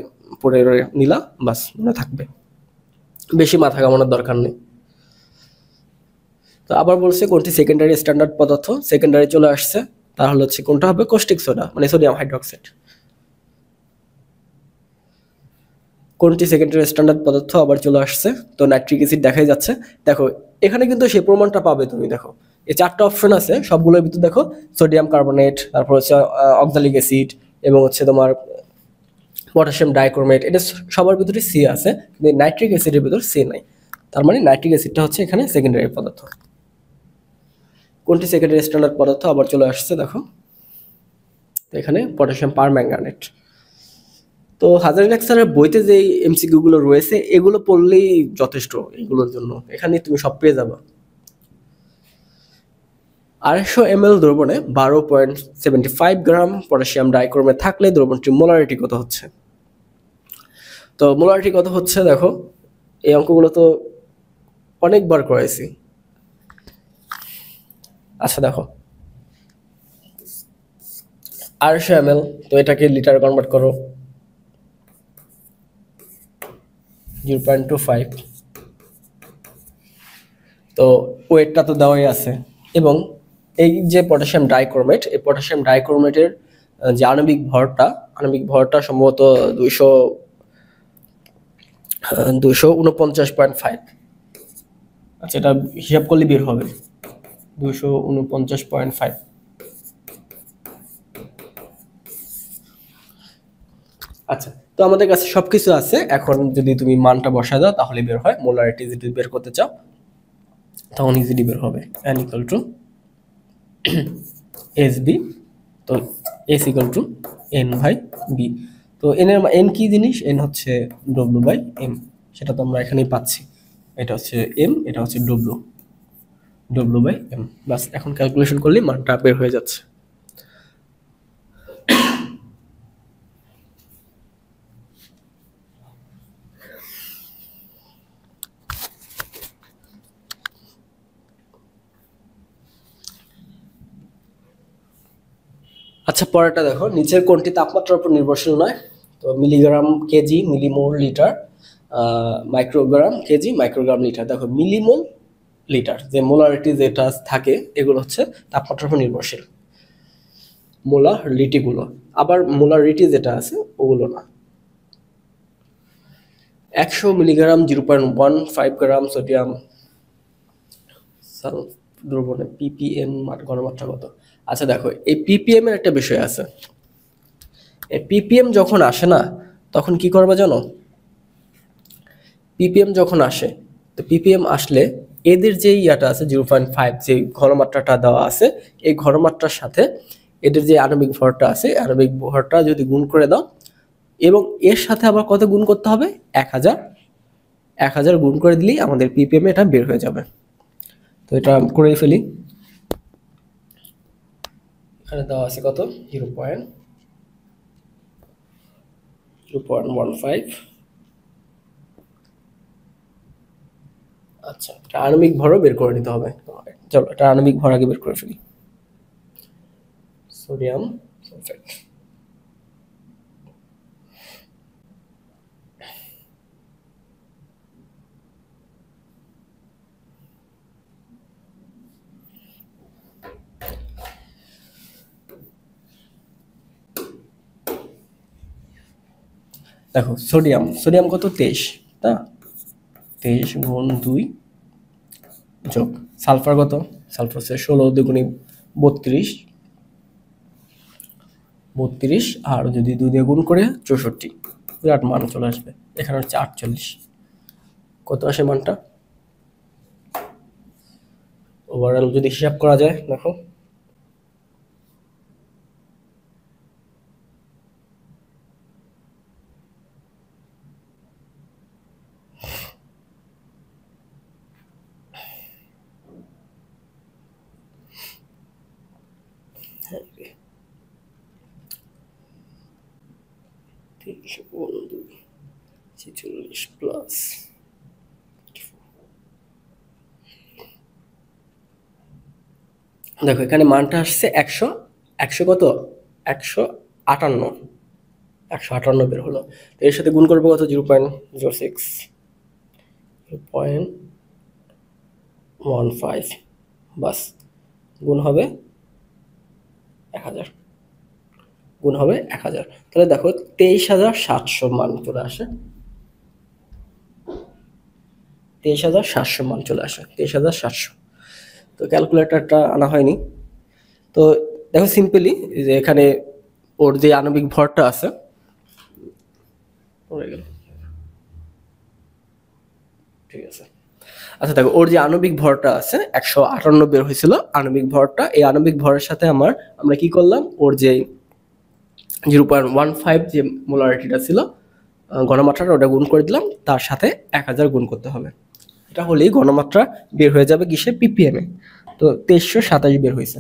পড়ে নিলা, বাস মনে থাকবে, বেশি মাথা ঘামানোর দরকার নেই। তো আবার বলছে কোনটি সেকেন্ডারি স্ট্যান্ডার্ড পদার্থ? সেকেন্ডারি চলে আসছে, তাহলে হচ্ছে কোনটা হবে? কস্টিক সোডা, মানে সোডিয়াম হাইড্রোক্সাইড। কোনটি সেকেন্ডারি স্ট্যান্ডার্ড পদার্থ আবার চলে আসছে, তো নাইট্রিক অ্যাসিড দেখাই যাচ্ছে। দেখো এখানে কিন্তু সেই প্রমাণটা পাবে তুমি, দেখো এই চারটা অপশন আছে, সবগুলোর ভিতর দেখো সোডিয়াম কার্বনেট, তারপর হচ্ছে অক্সালিক অ্যাসিড এবং হচ্ছে তোমার পটাশিয়াম ডাইক্রোমেট, এটা সবার ভিতরে সি আছে, কিন্তু নাইট্রিক অ্যাসিডের ভিতর সি নাই, তার মানে নাইট্রিক অ্যাসিডটা হচ্ছে এখানে সেকেন্ডারি পদার্থ। কোনটি সেকেন্ডারি স্ট্যান্ডার্ড পদার্থ আবার চলে আসছে, দেখো এখানে পটাশিয়াম পারম্যাঙ্গানেট। তো হাজারি লেকচারের বইতে যে MCQ গুলো রয়েছে এগুলো পড়লেই যথেষ্ট এগুলোর জন্য, এখানে তুমি সব পেয়ে যাবে। 250 ml দ্রবণে 12.75 গ্রাম পটাশিয়াম ডাইক্রোমেট থাকলে দ্রবণটির মোলারিটি কত হচ্ছে? তো মোলারিটি কত হচ্ছে, দেখো এই অঙ্কগুলো তো অনেকবার করাইছি। আচ্ছা দেখো 250 ml, তো এটাকে লিটার কনভার্ট করো, 0.25। তো ওয়েটটা তো দেওয়াই আছে, এবং এই যে পটাশিয়াম ডাইক্রোমেট, এই পটাশিয়াম ডাইক্রোমেটের যে আণবিক ভরটা সম্ভবত 249.5। আচ্ছা এটা হিসাব করলে বের হবে 249.5। আচ্ছা, তো আমাদের কাছে সবকিছু আছে, এখন যদি তুমি মানটা বসায় দাও তাহলে বের হয়। মোলারিটি যদি বের করতে চাও তখন ইজিলি বের হবে, n ইকুয়াল টু SB, তো S ইকুয়াল টু N/B। তো n কি জিনিস? n হচ্ছে W/M, সেটা তো আমরা এখানেই পাচ্ছি, এটা হচ্ছে M, এটা হচ্ছে W/M, বাস এখন ক্যালকুলেশন করলে মানটা বের হয়ে যাচ্ছে। আচ্ছা পরেরটা দেখো, নিচের কোনটি তাপমাত্রার উপর নির্ভরশীল নয়? তো milligram KG, millimole litre, microgram KG, microgram litre. দেখো মিলিমোল লিটার, যে মোলারিটি যেটা থাকে এগুলো হচ্ছে তাপমাত্রার উপর নির্ভরশীল, মোলারিটিগুলো। আবার মোলারিটি যেটা আছে ওগুলো না। 100 মিলিগ্রাম 0.15 গ্রাম সোডিয়াম দ্রবণে ppm ঘনমাত্রা কত? আচ্ছা দেখো এই ppm এর একটা বিষয় আছে, এই ppm যখন আসে না তখন কি করবা জানো? ppm যখন আসে, তো ppm আসলে এদের যে ইয়াটা আছে 0.5, যে ঘনমাত্রাটা দেওয়া আছে, এই ঘনমাত্রার সাথে এদের যে আণবিক ভরটা আছে, আণবিক ভরটা যদি গুণ করে দাও এবং এর সাথে আবার কত গুণ করতে হবে? 1000 গুণ করে দিলেই আমাদের ppm এটা বের হয়ে যাবে। তো এটা করে ফেলি, এখানে দেওয়া আছে কত? 0.15। আচ্ছা এটা আণবিক ভরও বের করে নিতে হবে, চলো এটা আণবিক ভর আগে বের করে ফেলি। সোডিয়াম সালফেট দেখো সোডিয়াম, সোডিয়াম কত 23, না 23 গুণ 2 যোগ সালফার কত, সালফার হচ্ছে 16 দুগুণে 32, 32 আর যদি 2 দিয়ে গুণ করে 64, বিরাট মান চলে আসবে। এখানে হচ্ছে 48, কত আসে মানটা? ওভারঅল যদি হিসাব করা যায়, দেখো প্লাস দেখো এখানে মানটা আসছে 100, 100 কত 158, 158 বের হলো। তো এর সাথে গুণ করবো কত 0.06, 0.15, বাস গুণ হবে 1000, গুণ হবে 1000। তাহলে দেখো 23,700 মান চলে আসে, 23,700 মান চলে আসে, 23,700। তো ক্যালকুলেটরটা আনা হয়নি। তো দেখো সিম্পলি যে এখানে ওর যে আণবিক ভরটা আছে, পড়ে গেল, ঠিক আছে। আচ্ছা দেখো ওর যে আণবিক ভরটা আছে 158 বের হয়েছিল আণবিক ভরটা। এই আণবিক ভরের সাথে আমরা কি করলাম, ওর যে 0.15 যে মোলারিটিটা ছিল ঘনমাত্রাটা, ওটা গুণ করে দিলাম, তার সাথে 1000 গুণ করতে হবে। এটা হলেই ঘনমাত্রা বের হয়ে যাবে কিসে, পিপিএম এ। তো 2327 বের হয়েছে।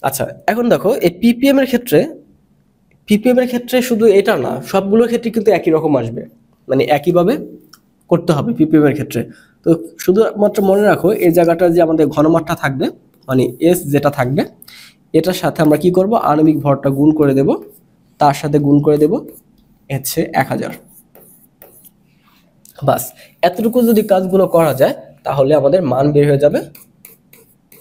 আচ্ছা এখন দেখো এই পিপিএম এর ক্ষেত্রে শুধু এটা না, সবগুলোর ক্ষেত্রে কিন্তু একই রকম আসবে, মানে একইভাবে করতে হবে পিপিএম এর ক্ষেত্রে। তো শুধুমাত্র মনে রাখো এই জায়গাটা যে আমাদের ঘনমাত্রা থাকবে, মানে এস যেটা থাকবে, এটার সাথে আমরা কি করব, আণবিক ভরটা গুণ করে দেব, তার সাথে গুণ করে দেব হচ্ছে 1000। বাস এতটুকু যদি কাজগুলো করা যায় তাহলে আমাদের মান বের হয়ে যাবে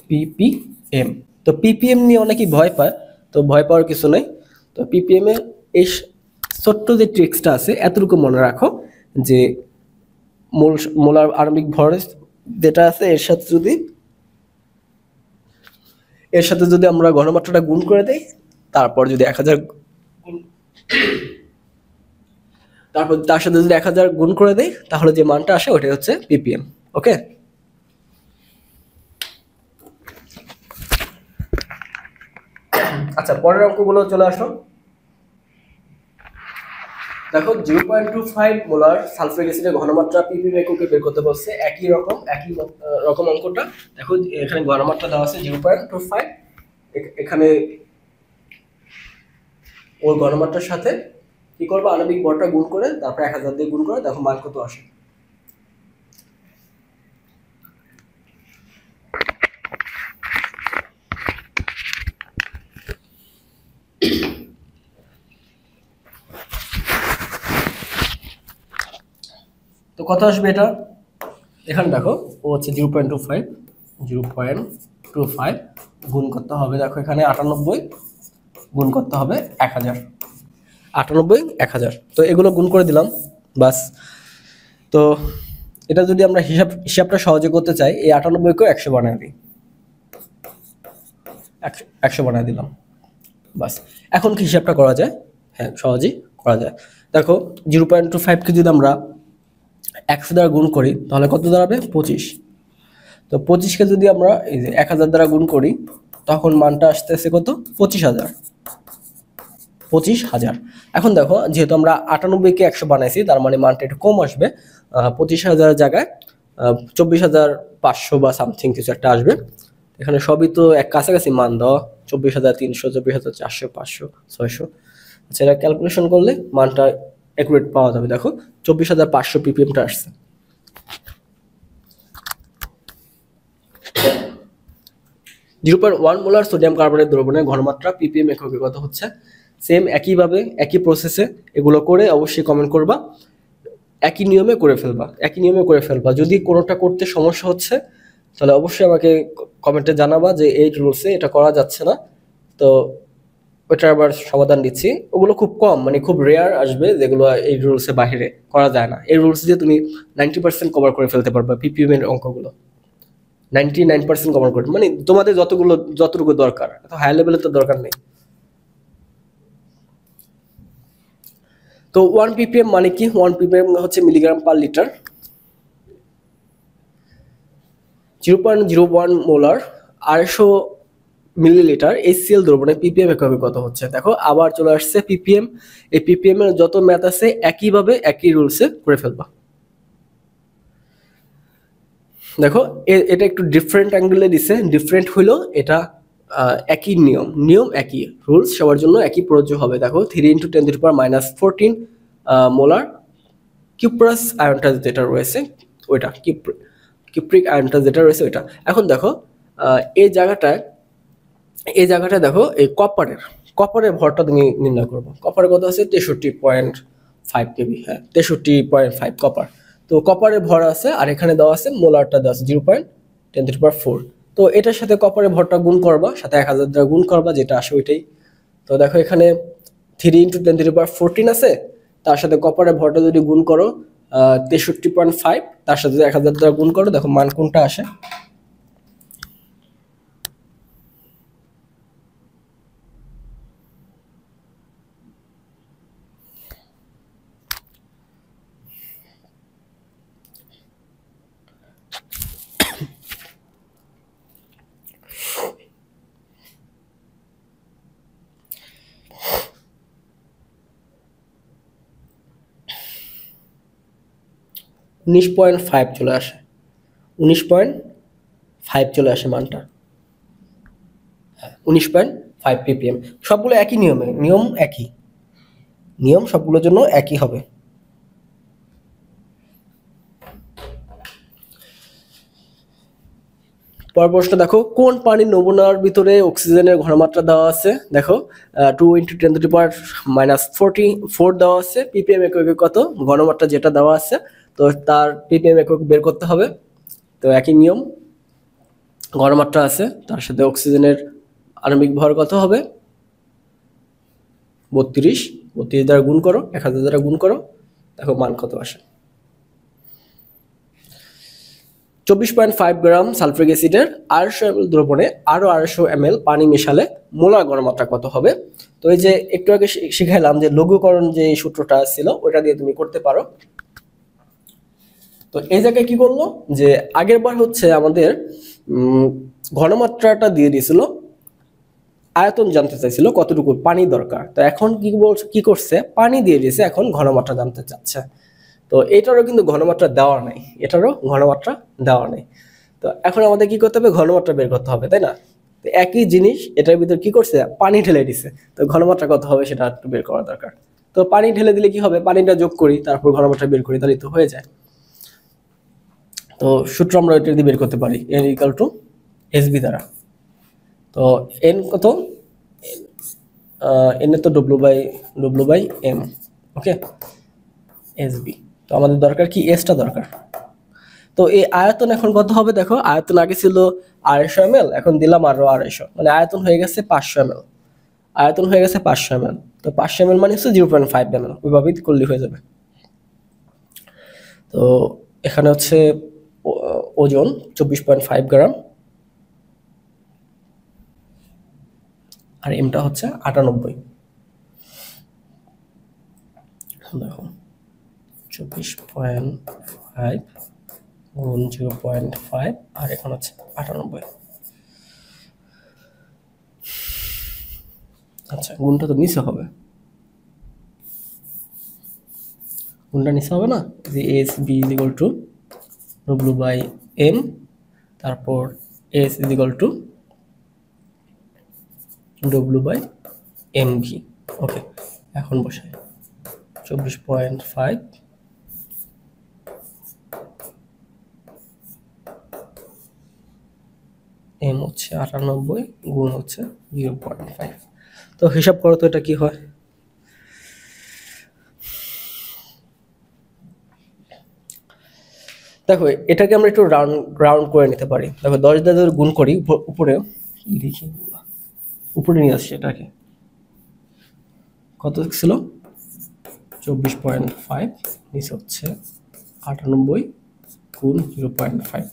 পিপিএম। তো পিপিএম নিয়ে অনেকেই ভয় পায়, তো ভয় পাওয়ার কিছু নেই। তো পিপিএম এর এই ছোট্ট যে ট্রিক্সটা আছে এতটুকু মনে রাখো যে মোলার আণবিক ভর যেটা আছে এর সাথে যদি আমরা ঘনমাত্রাটা গুণ করে দেই, তারপর যদি 1000 তারপর তার সাথে যদি 1000 গুণ করে দেই, তাহলে যে মানটা আসে ওটাই হচ্ছে পিপিএম। ওকে, আচ্ছা পরের অঙ্কগুলো চলে আসো। দেখো 0.25 মোলার সালফিউরিক অ্যাসিডের ঘনমাত্রা পিপিএম এককে বের করতে বলছে। একই রকম অঙ্কটা। দেখো এখানে ঘনমাত্রা দেওয়া আছে 0.25, এখানে ওর ঘনমাত্রার সাথে কি করবো, আণবিক ভরটা গুণ করে তারপর 1000 দিয়ে গুণ করে দেখো মান কত আসে। তো কত আসবে এটা, এখানে দেখো ও হচ্ছে 0.25 গুণ করতে হবে, দেখো এখানে 98 গুণ করতে হবে 1000, 98 1000। তো এগুলো গুণ করে দিলাম, বাস। তো এটা যদি আমরা হিসাবটা সহজে করতে চাই, এই 98কেও 100 বানায় দিই, 100 বানায় দিলাম, বাস। এখন কি হিসাবটা করা যায়? হ্যাঁ সহজেই করা যায়। দেখো 0.25কে যদি আমরা 100 দ্বারা গুণ করি তাহলে কত দাঁড়াবে, 25। তো 25কে যদি আমরা এই যে 1000 দ্বারা গুণ করি তখন মানটা আসতেছে কত, 25,000। এখন দেখো যেহেতু আমরা 98কে 100 বানাইছি, তার মানে মানটা একটু কম আসবে, 25,000 জায়গায় 24,500 বা সামথিং কিছু একটা আসবে। এখানে সবই তো এক কাছাকাছি মান দেওয়া, 24,300, 24,400, 500, 600। আচ্ছা এটা ক্যালকুলেশন করলে মানটা অ্যাকুরেট পাওয়া যাবে। দেখো 24,500 পিপিএমটা আসছে। (0.1 মোলার সোডিয়াম কার্বনেট দ্রবণের ঘনমাত্রা পিপিএম এককে কত হচ্ছে? সেম একইভাবে একই প্রসেসে এগুলো করে অবশ্যই কমেন্ট করবা, একই নিয়মে করে ফেলবা। যদি কোনোটা করতে সমস্যা হচ্ছে তাহলে অবশ্যই আমাকে কমেন্টে জানাবা যে এই রুলসে এটা করা যাচ্ছে না। তো ওইটার আবার সমাধান দিচ্ছি। ওগুলো খুব কম, মানে খুব রেয়ার আসবে যেগুলো এই রুলসের বাইরে করা যায় না। এই রুলস দিয়ে তুমি 90% কভার করে ফেলতে পারবে পিপিএম এর অঙ্কগুলো। 99% কভার করে, মানে তোমাদের যতটুকু দরকার, এত হাই লেভেলের তো দরকার নেই। তো 1 ppm মানে কি? 1 ppm হচ্ছে milligram per litre. 0.01 molar 250 millilitre HCl দ্রবণে ppm এককে কত হচ্ছে? দেখো আবার চলে আসছে ppm। এই ppm এর যত ম্যাথ আছে একইভাবে একই রুলসে করে ফেলবা। দেখো এটা একটু ডিফারেন্ট অ্যাঙ্গেলে দিছে, ডিফারেন্ট হইলো এটা একই নিয়ম একই, রুলস সবার জন্য একই প্রযোজ্য হবে। দেখো 3 × 10⁻⁻14 মোলার কিউপ্রাস আয়নটা যেটা রয়েছে ওইটা, কিপ্রিক আয়নটা যেটা রয়েছে ওইটা। এখন দেখো এই জায়গাটায় দেখো এই কপারের ভরটা তুমি নির্ণয় করবো। কপারের কত আছে? 63.5 কেবি। হ্যাঁ, 63.5 কপার। তো কপারের ভর আছে, আর এখানে দেওয়া আছে মোলারটা দেওয়া আছে 0.10⁻⁴। তো এটার সাথে কপারের ভরটা গুণ করবা, সাথে 1000 দ্বারা গুণ করবা, যেটা আসে ওইটাই। তো দেখো এখানে 3 × 10⁻14 আছে, তার সাথে কপারের ভরটা যদি গুণ করো 63.5, তার সাথে 1000 দ্বারা গুণ করো, দেখো মান কোনটা আসে। উনিশ 19.5 চলে আসে, 19.5 চলে আসে মানটা। 19.5 ppm। সবগুলো একই নিয়ম একই, নিয়ম সবগুলোর জন্য একই হবে। পরের প্রশ্ন দেখো, কোন পানির নমুনার ভিতরে অক্সিজেনের ঘনমাত্রা দেওয়া আছে? দেখো 2 × 10⁻⁻44 দেওয়া আছে, ppm এককে কত? ঘনমাত্রা যেটা দেওয়া আছে, তো তার ppm একক বের করতে হবে। তো একই নিয়ম, ঘনমাত্রা আছে, তার সাথে অক্সিজেনের আণবিক ভর কত হবে? 32 দ্বারা গুণ করো, 1000 দ্বারা গুণ করো, দেখো মান কত আসে। 24.5 গ্রাম সালফ্রিক অ্যাসিডের 250 ml দ্রবণে আরো 250 ml পানি মেশালে মোলার ঘনমাত্রা কত হবে? তো এই যে একটু আগে শিখাইলাম যে লঘুকরণ যে সূত্রটা ছিল ওটা দিয়ে তুমি করতে পারো। তো এই জায়গায় কি করলো যে আগের বার হচ্ছে আমাদের ঘনমাত্রাটা দিয়ে দিয়েছিল, আয়তন জানতে চাইছিল কতটুকু পানি দরকার। তো এখন কি করছে, পানি দিয়ে দিয়েছে, এখন ঘনমাত্রা জানতে চাচ্ছে। তো এটারও কিন্তু ঘনমাত্রা দেওয়া নাই, তো এখন আমাদের কি করতে হবে? ঘনমাত্রা বের করতে হবে, তাই না? তো একই জিনিস এটার ভিতর কি করছে, পানি ঢেলে দিছে, তো ঘনমাত্রা কত হবে সেটা একটু বের করা দরকার। তো পানি ঢেলে দিলে কি হবে, পানিটা যোগ করি, তারপর ঘনমাত্রা বের করি, তাহলে তো হয়ে যায়। তো সূত্র আমরা এটা দিয়ে বের করতে পারি, n = SB দ্বারা। তো n কত? n এ তো W/m, ওকে, SB। তো আমাদের দরকার কি, S টা দরকার। তো এই আয়তন এখন কত হবে? দেখো আয়তন আগে ছিল 250 ml, এখন দিলাম আরো 250, মানে আয়তন হয়ে গেছে 500 ml। তো 500 ml মানে হচ্ছে 0.5 ml, ওইভাবেই করলে হয়ে যাবে। তো এখানে হচ্ছে ওজন 24.5 গ্রাম, আর এমটা হচ্ছে 98। দেখো 24.5 গুণ 0.5, আর এখন হচ্ছে 98। আচ্ছা, গুণটা তো নিচে হবে, না, যে SB = W/m, তারপর S = W/mv। ওকে, এখন বসাই 24.5 m হচ্ছে 98 গুণ হচ্ছে 0.5। তো হিসাব করো তো এটা কি হয়। দেখো এটাকে আমরা একটু রাউন্ড করে নিতে পারি। দেখো 10 দ্বারা গুণ করি, উপরে লিখি, উপরে নিয়ে আসছি এটাকে, কত ছিল 24.5, নিচে হচ্ছে 98 গুণ 0.5।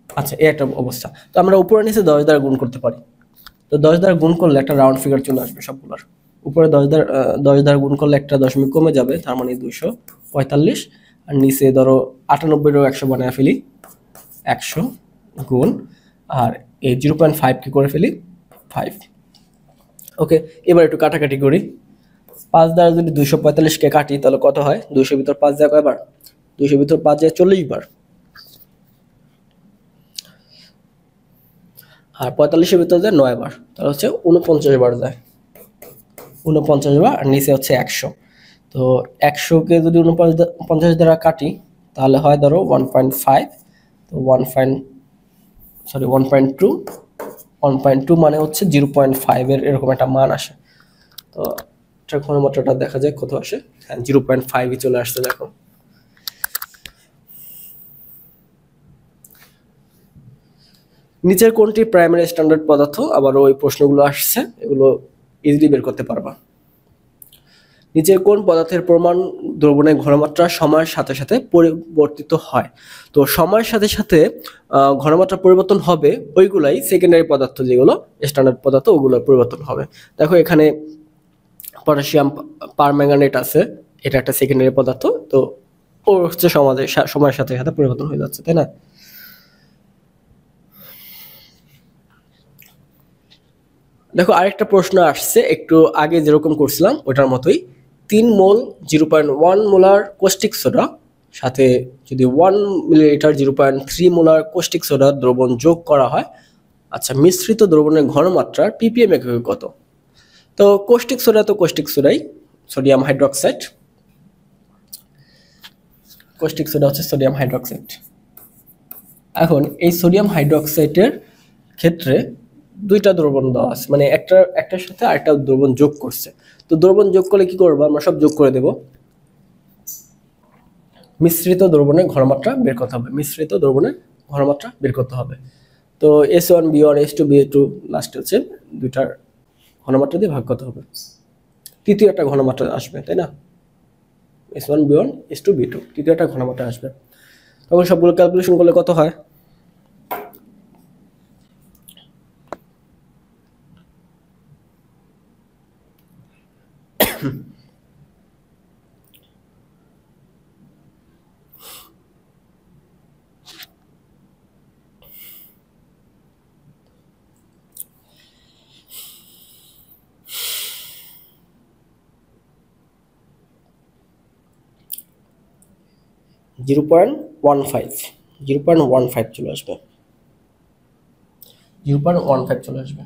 আচ্ছা, এই একটা অবস্থা। তো আমরা উপরে নিচে 10 দ্বারা গুণ করতে পারি। তো 10 দ্বারা গুণ করলে একটা রাউন্ড ফিগার চলে আসবে সবগুলোর। উপরে 10 দ্বারা গুণ করলে একটা দশমিক কমে যাবে, তার মানে 245। আর নিচে ধরো 98 100 বানায় ফেলি, 100 গুণ, আর এই 0.5 কি করে ফেলি 5। ওকে, এবার একটু কাটাকাটি করি। 5 দ্বারা যদি 245 কে কাটি তাহলে কত হয়? 200 ভিতর 5 যায় কয়বার? 200 ভিতর 5 যায় 40 বার। আর 45-এর ভিতর যায় 9 বার, তাহলে হচ্ছে 49 বার যায়, 49 বার। আর নিচে হচ্ছে 100। তো 100-কে যদি 49 দ্বারা কাটি তাহলে হয় ধরো 1.5। তো 1.2 মানে হচ্ছে 0.5 এর এরকম একটা মান আসে। তো এটার ঘনমাত্রাটা দেখা যায় কত আসে। হ্যাঁ, 0.5 চলে আসছে। দেখো, নিচের কোনটি প্রাইমারি স্ট্যান্ডার্ড পদার্থ? আবার ওই প্রশ্নগুলো আসছে, এগুলো ইজিলি বের করতে পারবা। নিচের কোন পদার্থের প্রমাণ দ্রবণের ঘনমাত্রা সময়ের সাথে সাথে পরিবর্তিত হয়? তো সময়ের সাথে সাথে ঘনমাত্রা পরিবর্তন হবে, ওইগুলাই সেকেন্ডারি পদার্থ, যেগুলো স্ট্যান্ডার্ড পদার্থ ওগুলোর পরিবর্তন হবে। দেখো এখানে পটাশিয়াম পারম্যাঙ্গানেট আছে, এটা একটা সেকেন্ডারি পদার্থ। তো ও হচ্ছে সময়ের সাথে সাথে পরিবর্তন হয়ে যাচ্ছে, তাই না? দেখো আরেকটা প্রশ্ন আসছে একটু আগে যেরকম করছিলাম ওটার মতোই। 3 মোল 0.1 মোলার কোস্টিক সোডা সাথে যদি 1 মিলিলিটার 0.3 মোলার কোস্টিক সোডা দ্রবণ যোগ করা হয়, আচ্ছা, মিশ্রিত দ্রবণের ঘনমাত্রার ppm এককে কত? তো কোস্টিক সোডা তো caustic সোডাই, sodium hydroxide. Caustic soda হচ্ছে সোডিয়াম হাইড্রোক্সাইড। এখন এই সোডিয়াম হাইড্রোক্সাইডের ক্ষেত্রে দুইটা দ্রবণ দেওয়া আছে, মানে একটার সাথে আরেকটা দ্রবণ যোগ করছে। তো দ্রবণ যোগ করলে কি করবো? আমরা সব যোগ করে দেব। মিশ্রিত দ্রবণের ঘনমাত্রা বের করতে হবে, মিশ্রিত দ্রবণের ঘনমাত্রা বের করতে হবে। তো S1 B1 S2 B2 লাস্টে হচ্ছে দুইটার ঘনমাত্রা দিয়ে ভাগ করতে হবে, তৃতীয় একটা ঘনমাত্রা আসবে, তাই না? S1 B1 S2 B2 তৃতীয় একটা ঘনমাত্রা আসবে। তখন সবগুলো ক্যালকুলেশন করলে কত হয়? জিরো পয়েন্ট ওয়ান ফাইভ চলে আসবে, 0.15 চলে আসবে।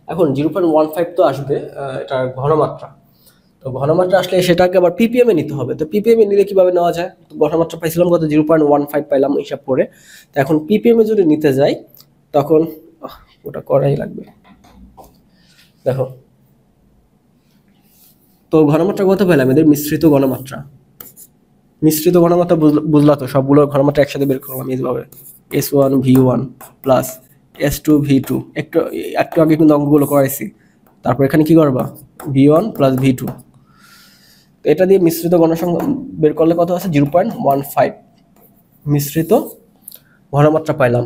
এখন 0.15 তো আসবে, এটার ঘনমাত্রা। তো ঘনমাত্রা আসলে সেটাকে আবার ppm এ নিতে হবে। তো ppm এ নিলে কিভাবে নেওয়া যায়? তো ঘনমাত্রা পাইছিলাম কত? 0.15 পাইলাম হিসাব করে। তো এখন ppm এ যদি নিতে যাই তখন ওটা করাই লাগবে। দেখো, তো ঘনমাত্রা কত পেলাম? এদের মিশ্রিত ঘনমাত্রা বুঝলা তো? সবগুলোর ঘনমাত্রা একসাথে বের করলাম এইভাবে, S1 V1 plus S2 V2। একটু আগে কিন্তু অঙ্কগুলো করাইছি। তারপর এখানে কি করবা? V1 plus V2। এটা দিয়ে মিশ্রিত ঘনসংখ্যা বের করলে কত আছে? 0.15 মিশ্রিত ঘনমাত্রা পাইলাম।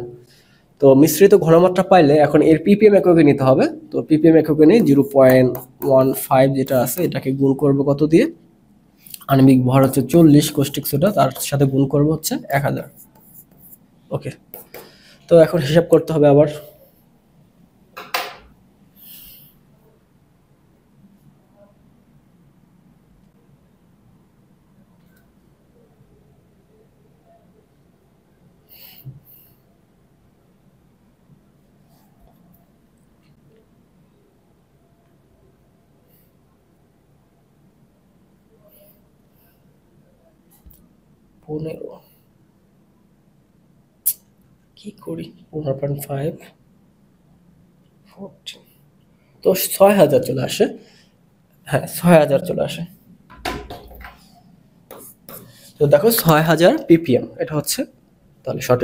তো মিশ্রিত ঘনমাত্রা পাইলে এখন এর ppm এককে নিতে হবে। তো ppm এককে নিয়ে 0.15 যেটা আছে এটাকে গুণ করব কত দিয়ে? আণবিক ভর হচ্ছে 40 কোস্টিক সোডা, তার সাথে গুণ করব হচ্ছে 1000। ওকে, তো এখন হিসাব করতে হবে আবার। কি করি? 15.5 14, তো 6000 চলে আসে। হ্যাঁ, 6000 চলে আসে। তো দেখো 6000 ppm এটা হচ্ছে তাহলে সঠিক।